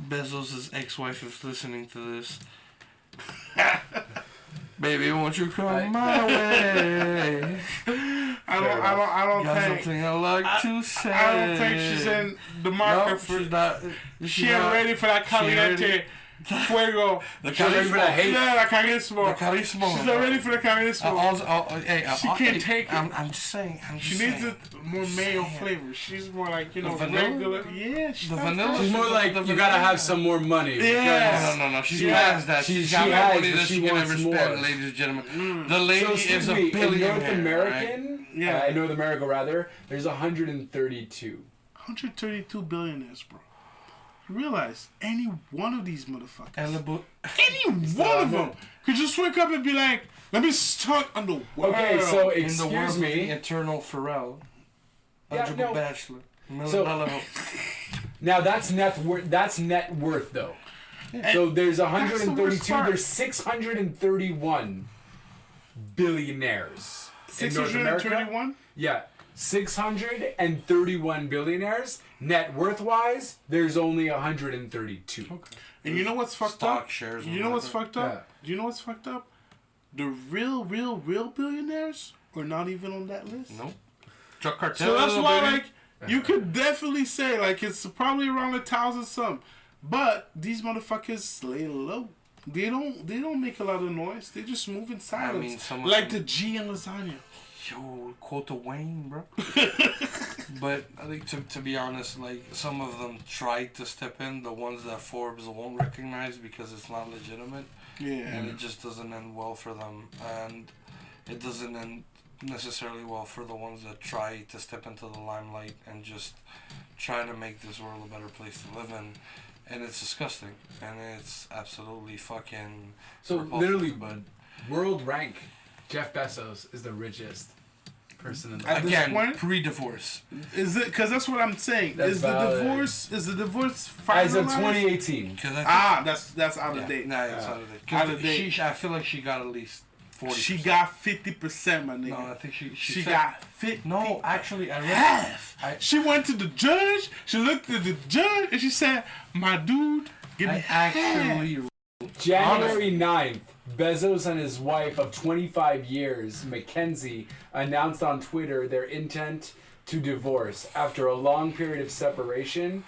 Bezos' ex-wife is listening to this, baby, won't you come my way? I don't think. Something I like to say. I don't think she's in the market for. She's not. She ain't ready for that caliente. Fuego. The She's ready for the hate. Yeah, la carisma. The charisma. She's not ready for the carisma. She can't take it. I'm just saying. She needs it more mayo flavor. She's more like, you know, regular. Yeah, the vanilla. She's more like, you gotta have some more money. Yeah. No. She's past that. She's got more money than she can ever spend, ladies and gentlemen. The lady is a billionaire. In North American, right? in North America rather, there's 132. 132 billionaires, bro. You realize any one of these motherfuckers, any one of them, could just wake up and be like, let me start on the world. Okay, so in the excuse world me. of the Eternal Pharrell, eligible bachelor. Now that's net worth. That's net worth though. Yeah. So there's 132. There's 631 billionaires in North America. 631. Yeah, 631 billionaires. Net worth wise, there's only 132. Okay. And you know what's fucked up? Shares. You know what's fucked up? Yeah. Do you know what's fucked up? The real billionaires are not even on that list. Nope. Drug cartel. So that's why, like, you could definitely say, like, it's probably around 1,000 some. But these motherfuckers lay low. They don't make a lot of noise. They just move in silence. Like the G in lasagna. Yo, quote to Wayne, bro. But I think to be honest, like, some of them tried to step in, the ones that Forbes won't recognize because it's not legitimate. Yeah. And it just doesn't end well for them. And it doesn't end necessarily well for the ones that try to step into the limelight and just try to make this world a better place to live in. And it's disgusting. And it's absolutely fucking literally, but world rank, Jeff Bezos is the richest person in the world. Again, pre-divorce. Is it? Because that's what I'm saying. Is the divorce finalized? As of 2018. That's out of date. Nah, it's out of date. Out of date. I feel like she got at least 40%. She got 50%, my nigga. No, I think she got 50. No, actually, I read half. She went to the judge. She looked at the judge and she said, "My dude, give me actually." January 9th, Bezos and his wife of 25 years, Mackenzie, announced on Twitter their intent to divorce after a long period of separation.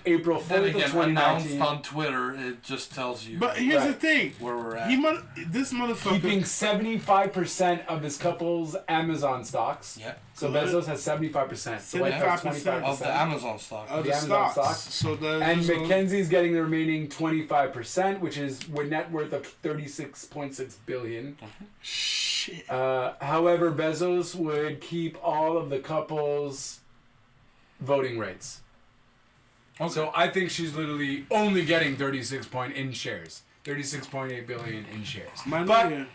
April 4th of 2019. Announced on Twitter, it just tells you. But here's the thing. Where we're at. This motherfucker. Keeping 75% of this couple's Amazon stocks. Yeah. So Bezos has 75%. 75% of the Amazon stock. Of the Amazon stocks. So and Mackenzie's getting the remaining 25%, which is with net worth of $36.6 billion. Shit. However, Bezos would keep all of the couple's voting rights. Okay. So I think she's literally only getting 36.8 billion in shares. But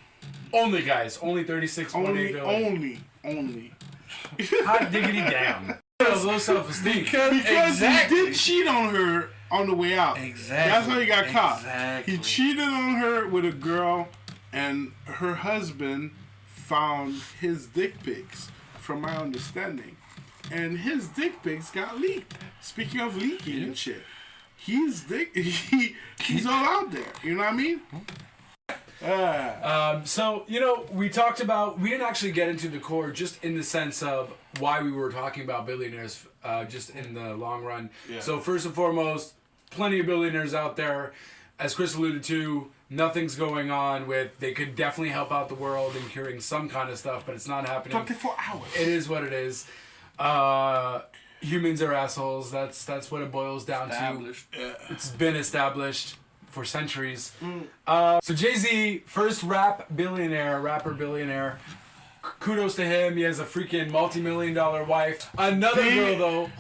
only, guys, only 36.8 billion. Only. Hot diggity damn. Low self-esteem. Because he did cheat on her on the way out. Exactly. That's how he got caught. Exactly. He cheated on her with a girl, and her husband found his dick pics, from my understanding. And his dick pics got leaked. Speaking of leaking and shit, he's all out there. You know what I mean? So, we talked about, we didn't actually get into the core just in the sense of why we were talking about billionaires just in the long run. Yeah. So first and foremost, plenty of billionaires out there. As Chris alluded to, nothing's going on with, they could definitely help out the world in curing some kind of stuff, but it's not happening. 24 hours. It is what it is. Humans are assholes. That's what it boils down to. It's been established for centuries. So Jay-Z, first rapper billionaire. Kudos to him. He has a freaking multi-million-dollar wife. Another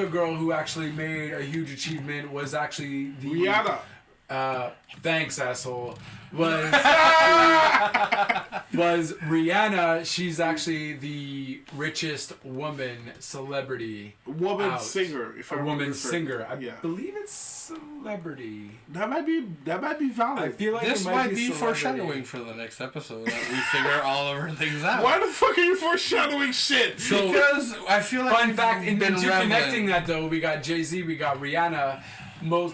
girl who actually made a huge achievement was actually the Rihanna. Thanks, asshole. Was Rihanna. She's actually the richest celebrity. Singer. If I woman singer. I believe it's celebrity. That might be valid. I feel like this might be foreshadowing for the next episode that we figure all of our things out. Why the fuck are you foreshadowing shit? So, because I feel like fun fact, into connecting that though, we got Jay-Z, we got Rihanna, the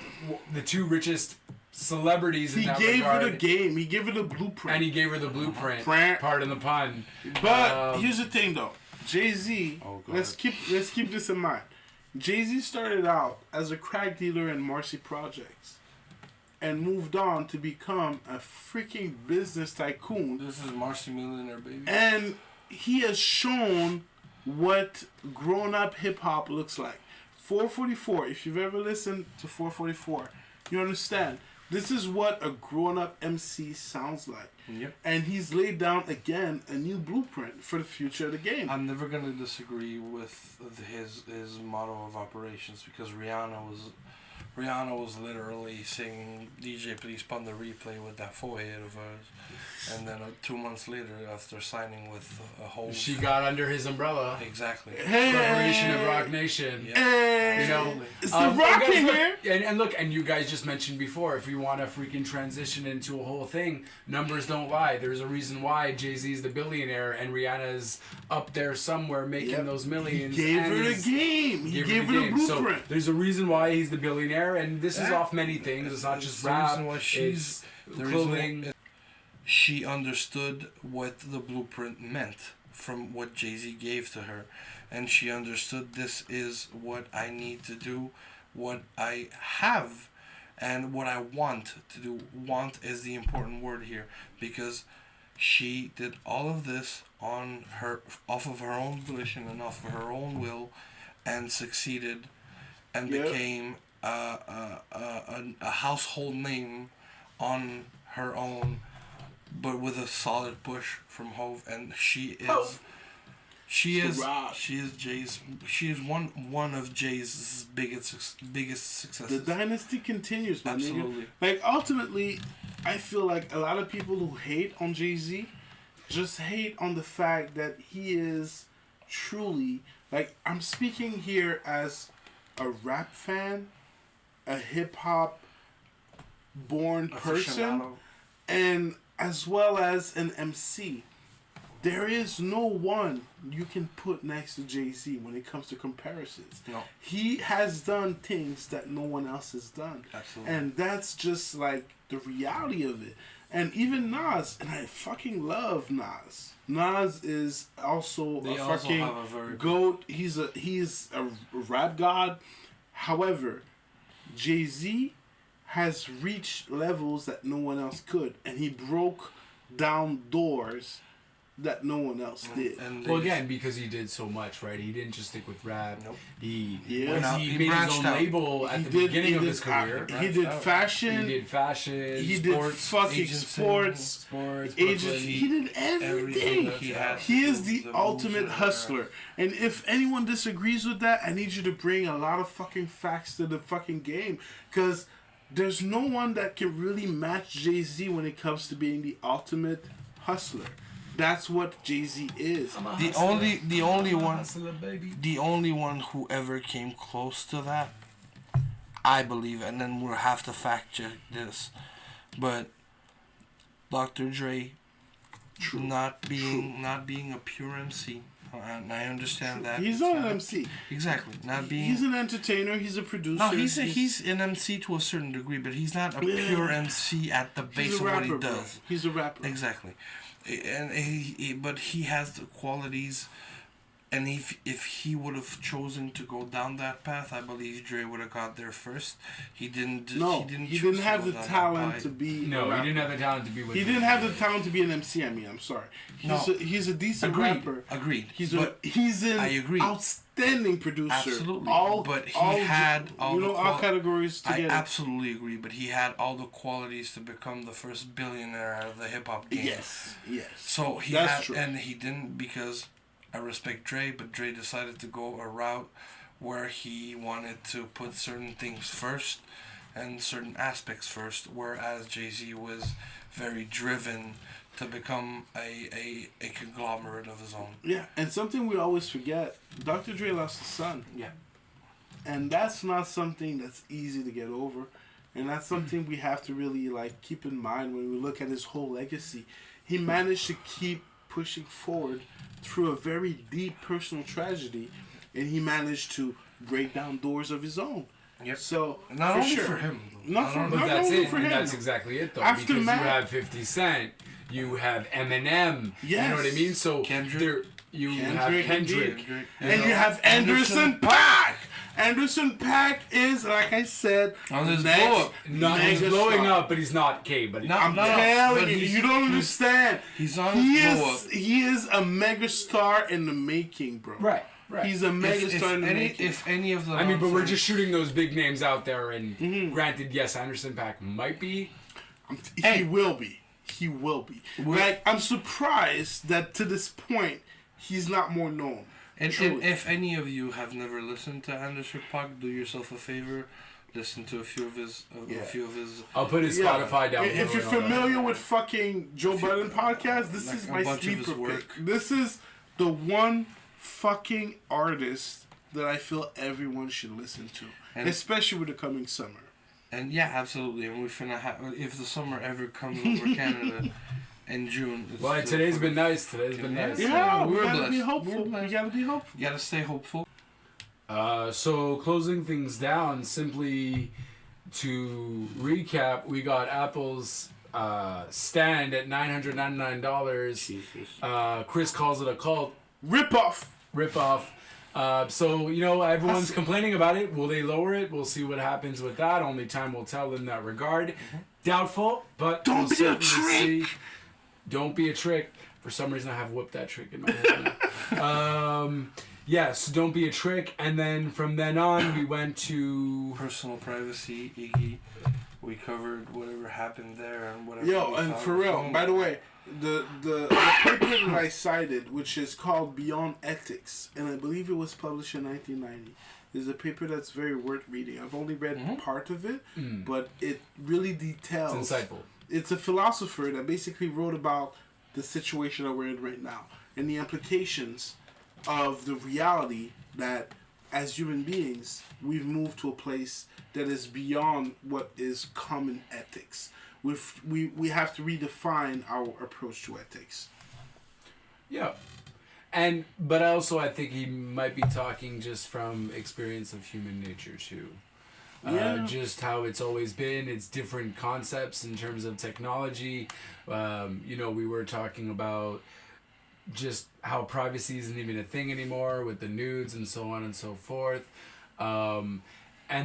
two richest celebrities in that regard. He gave her the game. He gave her the blueprint. And he gave her the blueprint. Pardon the pun. But here's the thing, though. Jay-Z. Let's keep this in mind. Jay-Z started out as a crack dealer in Marcy Projects. and moved on to become a freaking business tycoon. This is Marcy Millionaire, baby. And he has shown what grown-up hip-hop looks like. 444, if you've ever listened to 444, you understand. This is what a grown-up MC sounds like. Yep. And he's laid down, again, a new blueprint for the future of the game. I'm never going to disagree with his model of operations, because Rihanna was literally singing DJ Please Pun the Replay with that forehead of hers. And then 2 months later, after signing with a whole... She got under his umbrella. Exactly. Corporation of Rock Nation. Yeah. Hey, You know, it's the Rock in guys, here. and look, and you guys just mentioned before, if you want to freaking transition into a whole thing, numbers don't lie. There's a reason why Jay-Z's the billionaire and Rihanna's up there somewhere making those millions. He gave and her the he's- game. He gave her the game. blueprint. So there's a reason why he's the billionaire, and this is off many things. It's not just the rap. reason why she's Clothing. She understood what the blueprint meant from what Jay-Z gave to her, and she understood this is what I need to do, what I have, and what I want to do. Want is the important word here, because she did all of this off of her own volition and off of her own will, and succeeded, and became a household name on her own, but with a solid push from Hove. And she is one of Jay's biggest successes. The dynasty continues, man. Absolutely. Like, ultimately, I feel like a lot of people who hate on Jay-Z just hate on the fact that he is truly, like, I'm speaking here as a rap fan, a hip-hop born person, and as well as an MC. There is no one you can put next to Jay-Z when it comes to comparisons. No. He has done things that no one else has done. Absolutely. And that's just like the reality of it. And even Nas, and I fucking love Nas. Nas is also They a also fucking have a very goat. He's a rap god. However, Jay-Z has reached levels that no one else could, and he broke down doors that no one else did. And Well, again, because he did so much, right? He didn't just stick with rap. Nope. He Yeah. once Now, he he made his branched own out. label at the beginning of his career. He did out. fashion. He did fashion. He did sports, fucking agency, sports. sports, Agency. Brooklyn. He did everything. he had. He is the The ultimate moves are- hustler. And if anyone disagrees with that, I need you to bring a lot of fucking facts to the fucking game. Because there's no one that can really match Jay-Z when it comes to being the ultimate hustler. That's what Jay-Z is. The only one Hustler, baby. the only one who ever came close to that, I believe, and then we'll have to fact check this, but Dr. Dre, not being a pure MC, and I understand that. He's not an MC. Exactly, not being. He's an entertainer. He's a producer. No, he's an MC to a certain degree, but he's not a pure MC at the base of what he bro. does. He's a rapper. Exactly, and but he has the qualities, and if he would have chosen to go down that path, I believe Dre would have got there first. He didn't. No, he didn't have the talent to be. be. No, a rapper. he didn't have the talent to be with He didn't have the talent to be an MC. I mean, I'm sorry. He's a decent rapper. Agreed. He's But an I agree. outstanding producer. Absolutely. All, But he all, had all you the know, all categories I together. absolutely agree, but he had all the qualities to become the first billionaire out of the hip hop game. Yes. So he That's had, true. and he didn't, because I respect Dre, but Dre decided to go a route where he wanted to put certain things first and certain aspects first, whereas Jay-Z was very driven to become a conglomerate of his own. Yeah, and something we always forget: Dr. Dre lost a son. Yeah. And that's not something that's easy to get over. And that's something we have to really like keep in mind when we look at his whole legacy. He managed to keep pushing forward through a very deep personal tragedy, and he managed to break down doors of his own. Yep. So Not for only sure. for him, though. Not for But not that's only it. for And him. that's exactly it, though. After because Mac- you have 50 Cent, you have Eminem. You know what I Yes. mean? So Kendrick. there, you have Kendrick, Kendrick. And you have Anderson Paak. Anderson Paak is, like I said, on his next blow up. He's mega blowing star. up, but he's not K. But I'm telling you, he's- you don't understand. He's on his blow up. He is a mega star in the making, bro. right. He's a mega star in the making. If any of the I mean, but we're nonsense- just shooting those big names out there, and granted, yes, Anderson Paak might be. He will be. He will be. Like, I'm surprised that to this point, he's not more known. And if any of you have never listened to Anderson Paak, do yourself a favor, listen to a few of his. I'll put his Spotify down. If you're familiar with fucking Joe Budden podcast, this is my sleeper pick. This is the one fucking artist that I feel everyone should listen to, and especially with the coming summer. And yeah, absolutely. And we're finna have, if the summer ever comes over Canada in June. Well, today's been nice. Yeah, we we're gotta blessed. be hopeful. We're We blessed. gotta be hopeful. You gotta stay hopeful. So closing things down, simply to recap, we got Apple's stand at $999. Chris calls it a cult Rip-off. So, everyone's complaining about it. Will they lower it? We'll see what happens with that. Only time will tell in that regard. Doubtful, but Don't be a trick. Don't be a trick. For some reason, I have whooped that trick in my head now. Yes, don't be a trick. And then from then on, we went to Personal Privacy, Iggy. We covered whatever happened there and whatever. Yo, and for real, by the way, the paper that I cited, which is called Beyond Ethics, and I believe it was published in 1990, is a paper that's very worth reading. I've only read part of it, but it really details. It's insightful. It's a philosopher that basically wrote about the situation that we're in right now and the implications of the reality that as human beings, we've moved to a place that is beyond what is common ethics. We have to redefine our approach to ethics. Yeah. But also I think he might be talking just from experience of human nature too. Just how it's always been. It's different concepts in terms of technology. We were talking about just how privacy isn't even a thing anymore with the nudes and so on and so forth. And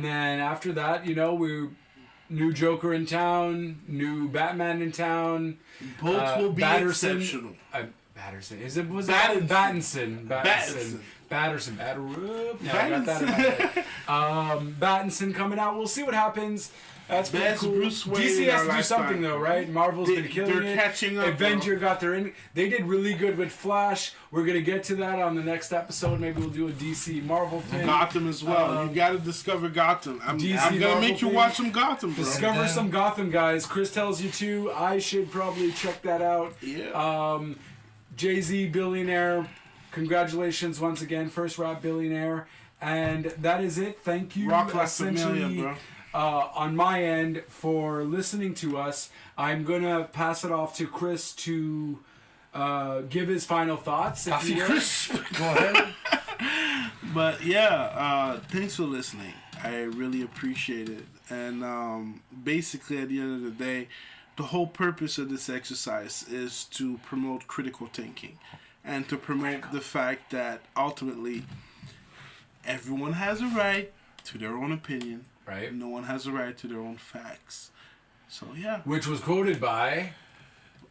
then after that, we new Joker in town, new Batman in town. Both will be exceptional. Batterson. Was it Battinson? Batterson. Yeah, I got that in my head. Battinson coming out. We'll see what happens. That's pretty Best cool. Bruce Wayne DC has in to our do something lifetime. though, right? Marvel's been killing it. They're catching up. Avenger got their in. They did really good with Flash. We're gonna get to that on the next episode. Maybe we'll do a DC Marvel thing. Gotham as well. You gotta discover Gotham. I'm gonna make you watch some Gotham, bro. Discover some Gotham, guys. Chris tells you to. I should probably check that out. Yeah. Jay-Z, Billionaire. Congratulations once again, first rap Billionaire. And that is it. Thank you. Rock like Familia, bro. On my end for listening to us. I'm gonna pass it off to Chris to give his final thoughts. Coffee Chris, go ahead. But yeah, thanks for listening. I really appreciate it. And basically, at the end of the day, the whole purpose of this exercise is to promote critical thinking and to promote the fact that ultimately everyone has a right to their own opinion. Right. No one has a right to their own facts. So yeah. Which was quoted by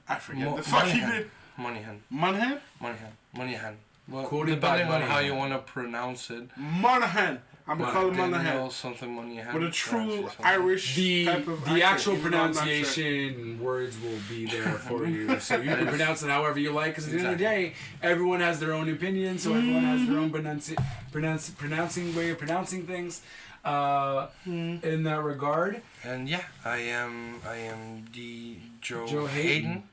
I forget the fucking name. Monahan. Well, Quoted by depending on how Monahan. you want to pronounce it. Monahan. I'm gonna call him Monahan. Something Monahan. With a true Irish type of the accent, actual even though I'm not sure. pronunciation words will be there for you, so you can pronounce it however you like. Because at the end of the day, everyone has their own opinion, so everyone has their own pronouncing way of pronouncing things. In that regard, And yeah, I am the Joe Hayden.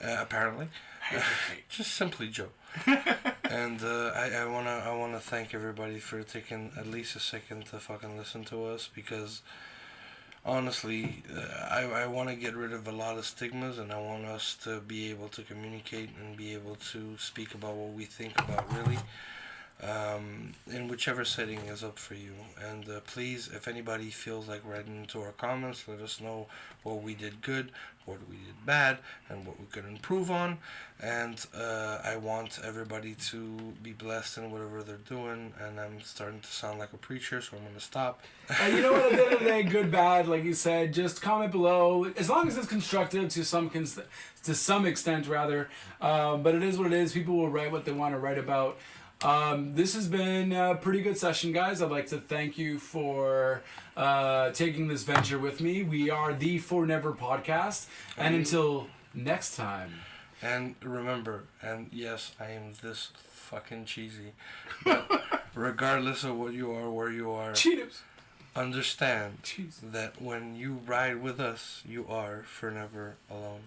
Apparently, just simply Joe. And I wanna thank everybody for taking at least a second to fucking listen to us, because honestly, I want to get rid of a lot of stigmas, and I want us to be able to communicate and be able to speak about what we think about really. in whichever setting is up for you. And please, if anybody feels like writing into our comments, let us know what we did good, what we did bad, and what we could improve on. And I want everybody to be blessed in whatever they're doing. And I'm starting to sound like a preacher, so I'm going to stop. You know what, at the end of the day, good, bad, like you said, just comment below. As long as it's constructive to some extent, rather. But it is what it is. People will write what they want to write about. This has been a pretty good session, guys. I'd like to thank you for taking this venture with me. We are the For Never podcast. And until next time. And remember, and yes, I am this fucking cheesy, but regardless of what you are, where you are, Cheetos. Understand that when you ride with us, you are forever alone.